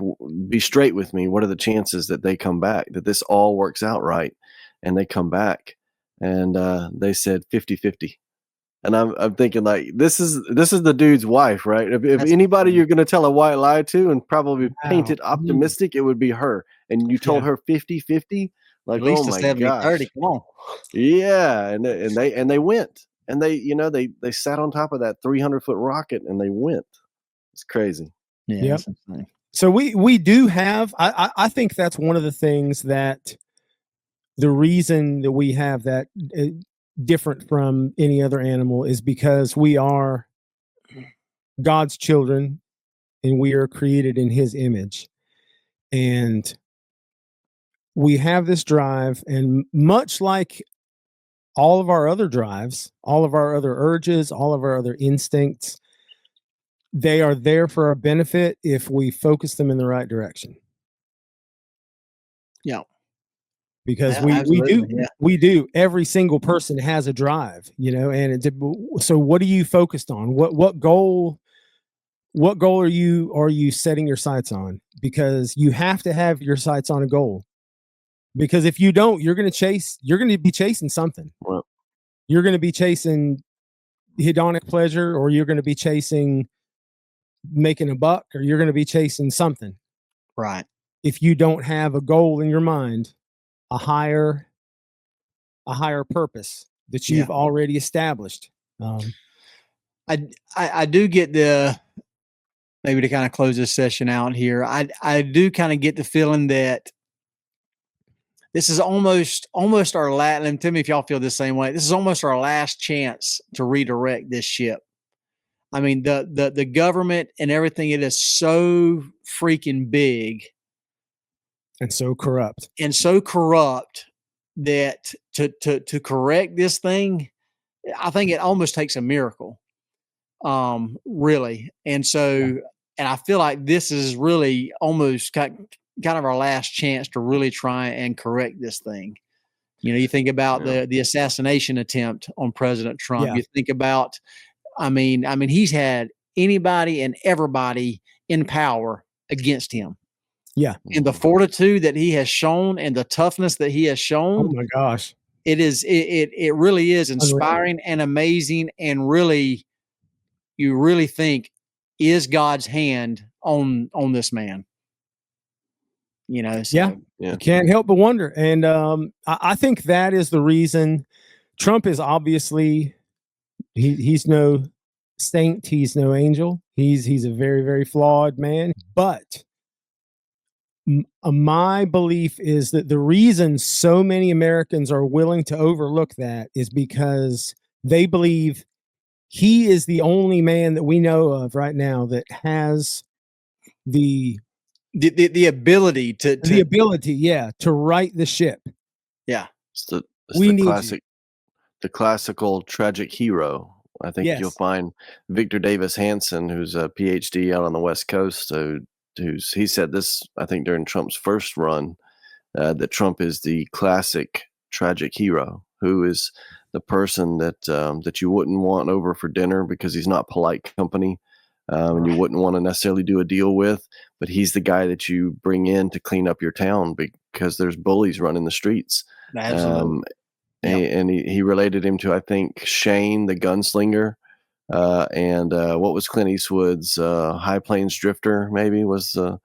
[SPEAKER 1] be straight with me. What are the chances that they come back, that this all works out right? And they come back. And they said 50-50. And I'm thinking, like, this is the dude's wife, right? If anybody you're going to tell a white lie to and probably paint it optimistic, it would be her. And you told her 50-50, like,
[SPEAKER 2] at least
[SPEAKER 1] oh my
[SPEAKER 2] 70-30.
[SPEAKER 1] gosh,
[SPEAKER 2] Come on.
[SPEAKER 1] yeah. And they went, and they sat on top of that 300-foot rocket and they went. It's crazy.
[SPEAKER 2] Yeah.
[SPEAKER 3] Yep. So we do have. I think that's one of the things that the reason that we have that. Different from any other animal is because we are God's children and we are created in his image, and we have this drive, and much like all of our other drives, all of our other urges, all of our other instincts, they are there for our benefit if we focus them in the right direction.
[SPEAKER 2] Yeah.
[SPEAKER 3] Because we do. Every single person has a drive, you know, and so what are you focused on? What goal are you setting your sights on? Because you have to have your sights on a goal. Because if you don't, you're going to be chasing something.
[SPEAKER 1] Well,
[SPEAKER 3] you're going to be chasing hedonic pleasure, or you're going to be chasing making a buck, or you're going to be chasing something.
[SPEAKER 2] Right.
[SPEAKER 3] If you don't have a goal in your mind, a higher purpose that you've already established.
[SPEAKER 2] I do get maybe to kind of close this session out here. I do kind of get the feeling that this is almost our last. And tell me if y'all feel the same way. This is almost our last chance to redirect this ship. I mean, the government and everything, it is so freaking big
[SPEAKER 3] and so corrupt
[SPEAKER 2] that to correct this thing, I think it almost takes a miracle, really. And so, and I feel like this is really almost kind of our last chance to really try and correct this thing. You know, you think about the assassination attempt on President Trump.
[SPEAKER 3] Yeah.
[SPEAKER 2] You think about, I mean, he's had anybody and everybody in power against him.
[SPEAKER 3] Yeah.
[SPEAKER 2] And the fortitude that he has shown and the toughness that he has shown.
[SPEAKER 3] Oh my gosh.
[SPEAKER 2] It really is inspiring and amazing, and really, you really think, is God's hand on this man? You know, so.
[SPEAKER 3] You can't help but wonder. And I think that is the reason Trump is obviously he's no saint, he's no angel. He's a very, very flawed man. But my belief is that the reason so many Americans are willing to overlook that is because they believe he is the only man that we know of right now that has the
[SPEAKER 2] ability
[SPEAKER 3] to right the ship.
[SPEAKER 2] Yeah.
[SPEAKER 1] It's the classical tragic hero. I think you'll find Victor Davis Hanson, who's a PhD out on the West Coast, he said this, I think, during Trump's first run, that Trump is the classic tragic hero, who is the person that you wouldn't want over for dinner because he's not polite company, and you wouldn't want to necessarily do a deal with, but he's the guy that you bring in to clean up your town because there's bullies running the streets.
[SPEAKER 2] Absolutely.
[SPEAKER 1] And he related him to, I think, Shane the gunslinger, and what was Clint Eastwood's High Plains Drifter, maybe was. I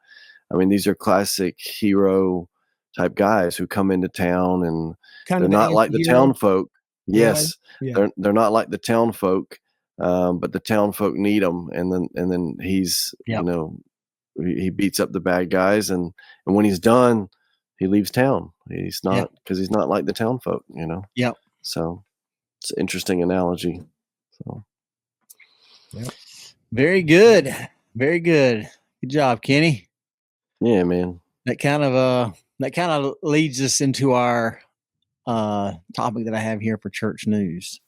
[SPEAKER 1] mean, these are classic hero type guys who come into town, and they're not like the town folk. Yes, they're not like the town folk, but the town folk need them, and then he's he beats up the bad guys, and when he's done, he leaves town. He's not because he's not like the town folk,
[SPEAKER 2] Yeah.
[SPEAKER 1] So it's an interesting analogy. So.
[SPEAKER 2] Yep. Very good. Very good. Good job, Kenny.
[SPEAKER 1] Yeah, man.
[SPEAKER 2] That kind of leads us into our topic that I have here for church news.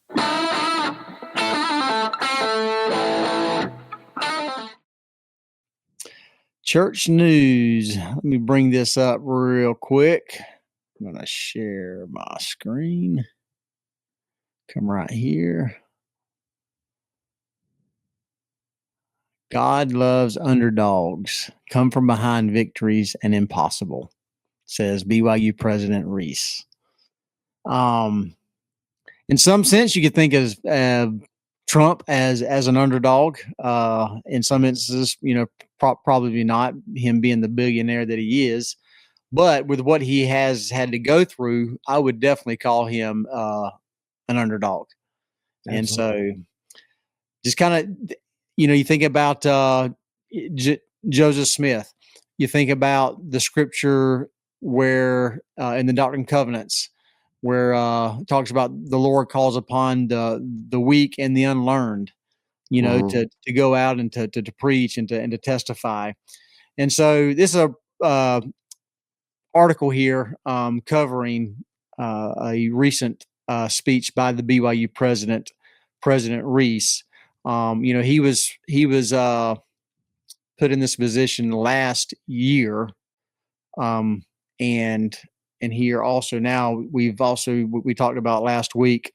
[SPEAKER 2] Church news. Let me bring this up real quick. I'm going to share my screen. Come right here. God loves underdogs. Come from behind victories and impossible, says BYU President Reese. In some sense, you could think of Trump as an underdog. In some instances, probably not, him being the billionaire that he is. But with what he has had to go through, I would definitely call him an underdog. Absolutely. And so just kind of, you think about Joseph Smith. You think about the scripture where in the Doctrine and Covenants, where it talks about the Lord calls upon the weak and the unlearned, to go out and to preach and to testify. And so this is a article here covering a recent speech by the BYU President Reese. He was put in this position last year, and here also now we talked about last week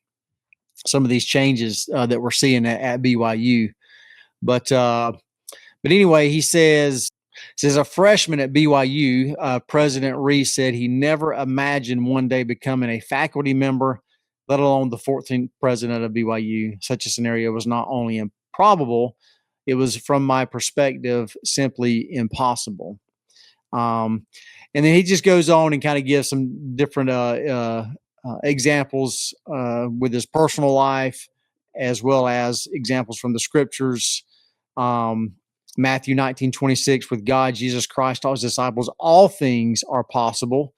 [SPEAKER 2] some of these changes that we're seeing at BYU, but anyway, he says a freshman at BYU, President Reese said he never imagined one day becoming a faculty member, let alone the 14th president of BYU. Such a scenario was not only improbable, it was, from my perspective, simply impossible. And then he just goes on and kind of gives some different examples with his personal life, as well as examples from the scriptures. Matthew 19:26, with God, Jesus Christ, all his disciples, all things are possible.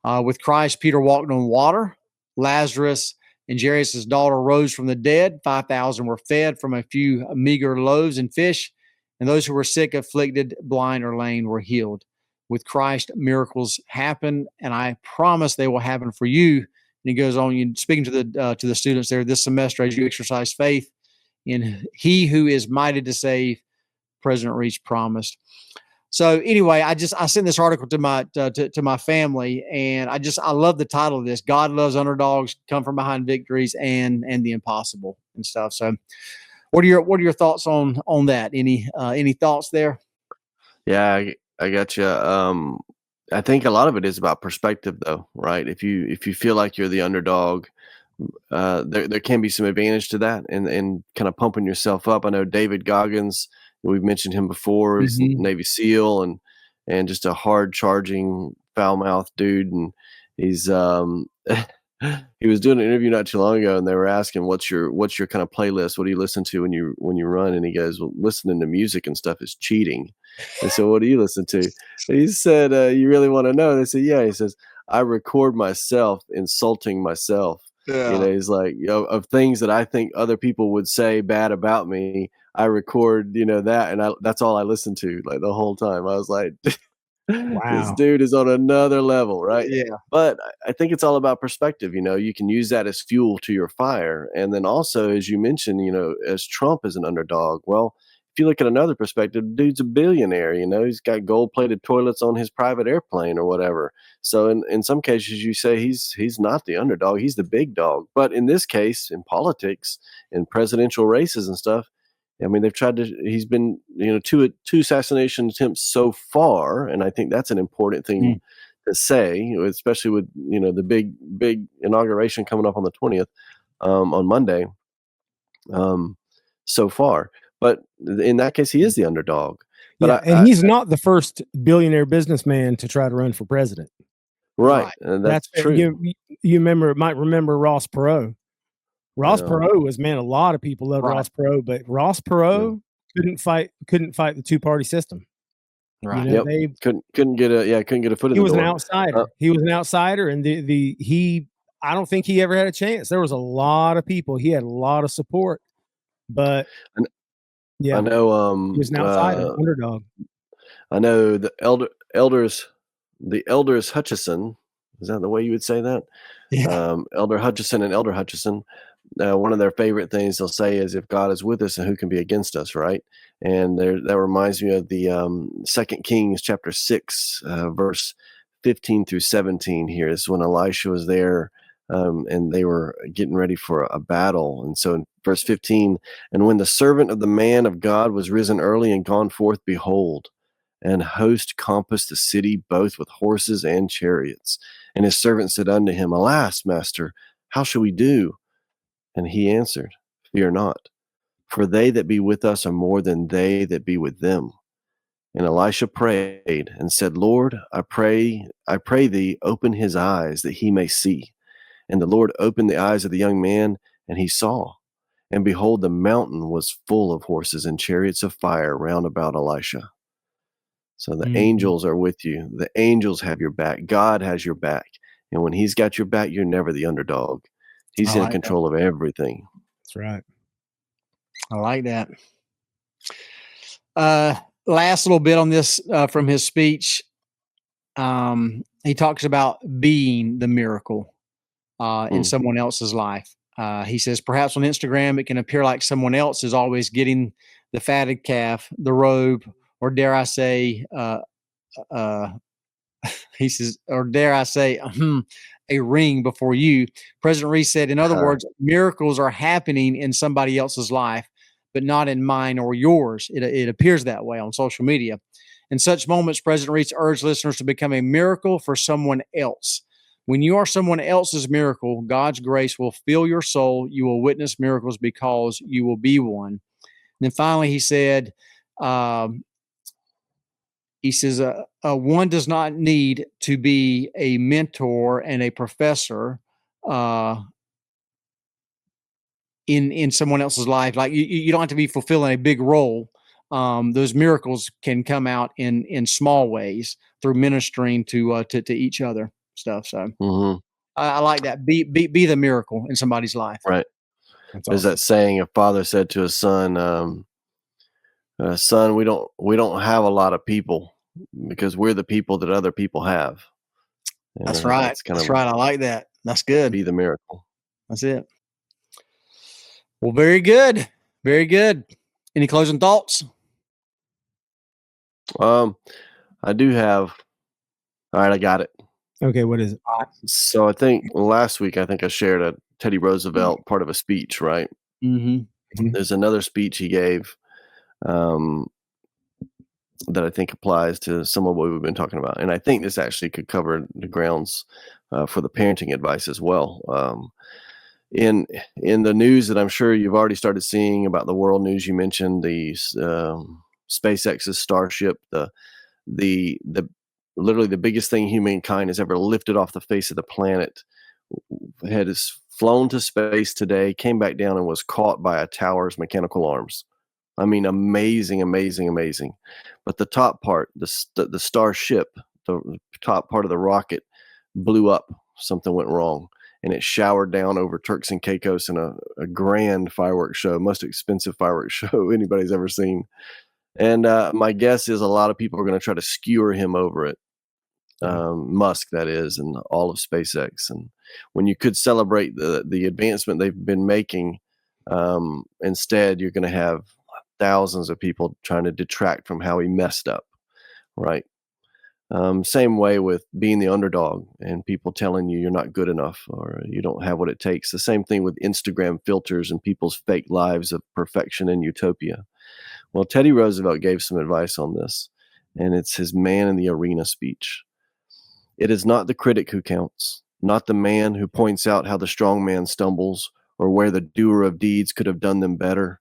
[SPEAKER 2] With Christ, Peter walked on water. Lazarus and Jairus' daughter rose from the dead. 5,000 were fed from a few meager loaves and fish. And those who were sick, afflicted, blind, or lame were healed. With Christ, miracles happen, and I promise they will happen for you. And he goes on, speaking to the students there this semester, as you exercise faith in He who is mighty to save, President Reach promised. So anyway, I sent this article to my family, and I love the title of this: God loves underdogs, come from behind victories, and the impossible and stuff. So, what are your thoughts on that? Any thoughts there?
[SPEAKER 1] Yeah, I got you. I think a lot of it is about perspective, though, right? If you feel like you're the underdog, there can be some advantage to that, and kind of pumping yourself up. I know David Goggins, we've mentioned him before. He's a Navy SEAL and just a hard charging, foul mouthed dude. And he's he was doing an interview not too long ago, and they were asking, what's your kind of playlist? What do you listen to when you run? And he goes, well, listening to music and stuff is cheating. And so, what do you listen to? And he said, you really want to know? And they said, yeah. He says, I record myself insulting myself.
[SPEAKER 2] Yeah.
[SPEAKER 1] He's like, of things that I think other people would say bad about me, I record, that, and that's all I listen to, like, the whole time. I was like, this dude is on another level, right?
[SPEAKER 2] Yeah.
[SPEAKER 1] But I think it's all about perspective. You can use that as fuel to your fire. And then also, as you mentioned, as Trump is an underdog, well, if you look at another perspective, dude's a billionaire. He's got gold-plated toilets on his private airplane or whatever. So in some cases, you say he's not the underdog; he's the big dog. But in this case, in politics, in presidential races and stuff, I mean, they've tried to. He's been, two assassination attempts so far, and I think that's an important thing to say, especially with the big inauguration coming up on the 20th, on Monday. So far. But in that case, he is the underdog. But
[SPEAKER 3] he's not the first billionaire businessman to try to run for president.
[SPEAKER 1] Right. And that's true.
[SPEAKER 3] You might remember Ross Perot. Ross Perot was, a lot of people loved Ross Perot, but Ross Perot couldn't fight the two-party system.
[SPEAKER 1] Right. They couldn't get a foot in the door.
[SPEAKER 3] He was an outsider. He was an outsider, and I don't think he ever had a chance. There was a lot of people. He had a lot of support, but I
[SPEAKER 1] know
[SPEAKER 3] he was an outsider, underdog.
[SPEAKER 1] I know the elders Hutchison. Is that the way you would say that?
[SPEAKER 3] Yeah.
[SPEAKER 1] Elder Hutchison and Elder Hutchison. One of their favorite things they'll say is, "If God is with us, and who can be against us?" Right? And that reminds me of the 2 Kings chapter 6, verse 15 through 17. Here is when Elisha was there. And they were getting ready for a battle. And so in verse 15, and when the servant of the man of God was risen early and gone forth, behold, an host compassed the city, both with horses and chariots. And his servant said unto him, Alas, master, how shall we do? And he answered, Fear not, for they that be with us are more than they that be with them. And Elisha prayed and said, Lord, I pray thee, open his eyes that he may see. And the Lord opened the eyes of the young man, and he saw. And behold, the mountain was full of horses and chariots of fire round about Elisha. So the angels are with you. The angels have your back. God has your back. And when he's got your back, you're never the underdog. He's in control of everything.
[SPEAKER 3] That's right.
[SPEAKER 2] I like that. Last little bit on this from his speech. He talks about being the miracle in someone else's life. He says, perhaps on Instagram, it can appear like someone else is always getting the fatted calf, the robe, or dare I say, he says, or dare I say, a ring before you. President Reese said, in other words, miracles are happening in somebody else's life, but not in mine or yours. It appears that way on social media. In such moments, President Reese urged listeners to become a miracle for someone else. When you are someone else's miracle, God's grace will fill your soul. You will witness miracles because you will be one. And then finally, he said, one does not need to be a mentor and a professor in someone else's life. Like you don't have to be fulfilling a big role. Those miracles can come out in small ways through ministering to each other. stuff. So
[SPEAKER 1] Mhm.
[SPEAKER 2] I like that. Be the miracle in somebody's life.
[SPEAKER 1] Right.
[SPEAKER 3] That's
[SPEAKER 1] There's
[SPEAKER 3] awesome.
[SPEAKER 1] that saying, a father said to his son, son, we don't have a lot of people because we're the people that other people have. And
[SPEAKER 2] That's
[SPEAKER 1] I think
[SPEAKER 2] right.
[SPEAKER 1] that's kind
[SPEAKER 2] That's
[SPEAKER 1] of
[SPEAKER 2] right. I like that. That's good.
[SPEAKER 1] be the miracle.
[SPEAKER 2] That's it. Well, very good. Very good. Any closing thoughts?
[SPEAKER 1] I do have. All right, I got it.
[SPEAKER 3] Okay, what is it?
[SPEAKER 1] So I think last week I shared a Teddy Roosevelt part of a speech, right?
[SPEAKER 2] Mm-hmm.
[SPEAKER 1] There's another speech he gave that I think applies to some of what we've been talking about, and I think this actually could cover the grounds for the parenting advice as well. In the news that I'm sure you've already started seeing about the world news, you mentioned the SpaceX's Starship, the literally the biggest thing humankind has ever lifted off the face of the planet, had flown to space today, came back down and was caught by a tower's mechanical arms. I mean, amazing, amazing, amazing. But the top part, the Starship, the top part of the rocket blew up. Something went wrong, and it showered down over Turks and Caicos in a grand fireworks show, most expensive fireworks show anybody's ever seen. And my guess is a lot of people are going to try to skewer him over it. Musk, that is, and all of SpaceX. And when you could celebrate the advancement they've been making, instead you're going to have thousands of people trying to detract from how he messed up, right? Same way with being the underdog and people telling you you're not good enough or you don't have what it takes. The same thing with Instagram filters and people's fake lives of perfection and utopia. Well, Teddy Roosevelt gave some advice on this, and it's his Man in the Arena speech. It is not the critic who counts, not the man who points out how the strong man stumbles or where the doer of deeds could have done them better.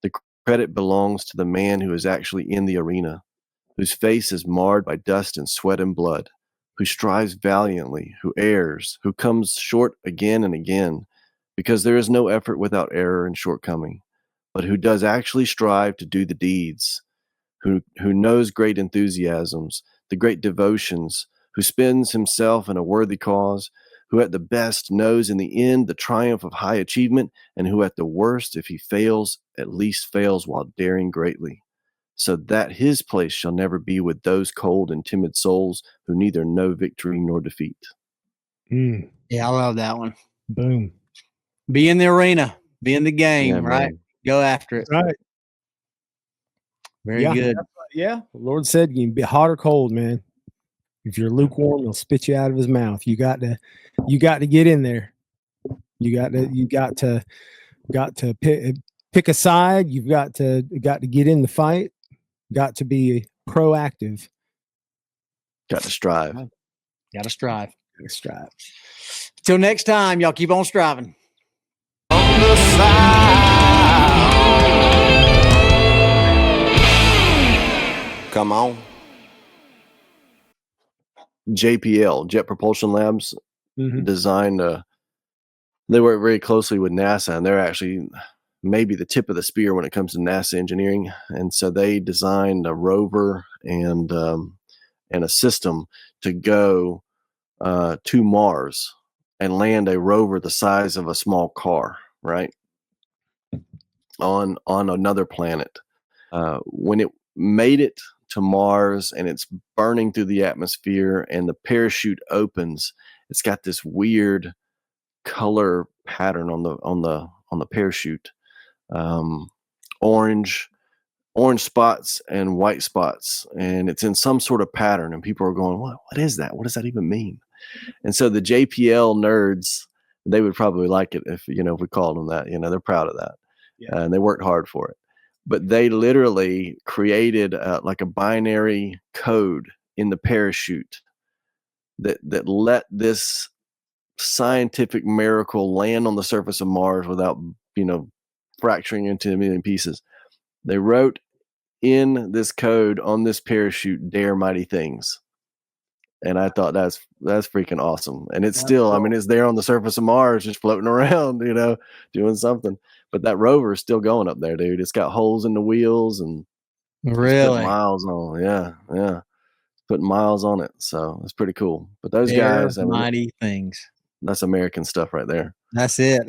[SPEAKER 1] The credit belongs to the man who is actually in the arena, whose face is marred by dust and sweat and blood, who strives valiantly, who errs, who comes short again and again, because there is no effort without error and shortcoming, but who does actually strive to do the deeds, who knows great enthusiasms, the great devotions, who spends himself in a worthy cause, who at the best knows in the end the triumph of high achievement, and who at the worst, if he fails, at least fails while daring greatly, so that his place shall never be with those cold and timid souls who neither know victory nor defeat.
[SPEAKER 2] Yeah, I love that one.
[SPEAKER 3] Boom.
[SPEAKER 2] Be in the arena, be in the game,
[SPEAKER 1] Yeah,
[SPEAKER 2] right?
[SPEAKER 1] man.
[SPEAKER 2] Go after it.
[SPEAKER 3] Right.
[SPEAKER 2] Very good.
[SPEAKER 3] Yeah. The Lord said you can be hot or cold, man. If you're lukewarm, he'll spit you out of his mouth. You got to get in there. You got to pick a side. You've got to get in the fight. Got to be proactive.
[SPEAKER 1] Got to strive.
[SPEAKER 2] Got to strive.
[SPEAKER 3] Got to strive.
[SPEAKER 2] Till next time, y'all keep on striving.
[SPEAKER 4] On the side. Come on.
[SPEAKER 1] JPL, Jet Propulsion Labs, designed they work very closely with NASA, and they're actually maybe the tip of the spear when it comes to NASA engineering. And so they designed a rover and a system to go to Mars and land a rover the size of a small car, right, on another planet. When it made it to Mars and it's burning through the atmosphere and the parachute opens, it's got this weird color pattern on the parachute, orange spots and white spots, and it's in some sort of pattern, and people are going, what is that? What does that even mean? And so the JPL nerds, they would probably like it if we called them that. They're proud of that.
[SPEAKER 3] Yeah.
[SPEAKER 1] And they worked hard for it. But they literally created like a binary code in the parachute that let this scientific miracle land on the surface of Mars without fracturing into a million pieces. They wrote in this code on this parachute, "Dare mighty things." And I thought that's freaking awesome. And it's still, I mean, it's there on the surface of Mars, just floating around, doing something. But that rover is still going up there, dude. It's got holes in the wheels and
[SPEAKER 2] Really?
[SPEAKER 1] miles on. Yeah. putting miles on it. So it's pretty cool. But those
[SPEAKER 2] Fair
[SPEAKER 1] guys, I mean,
[SPEAKER 2] mighty things.
[SPEAKER 1] that's American stuff right there.
[SPEAKER 2] That's it.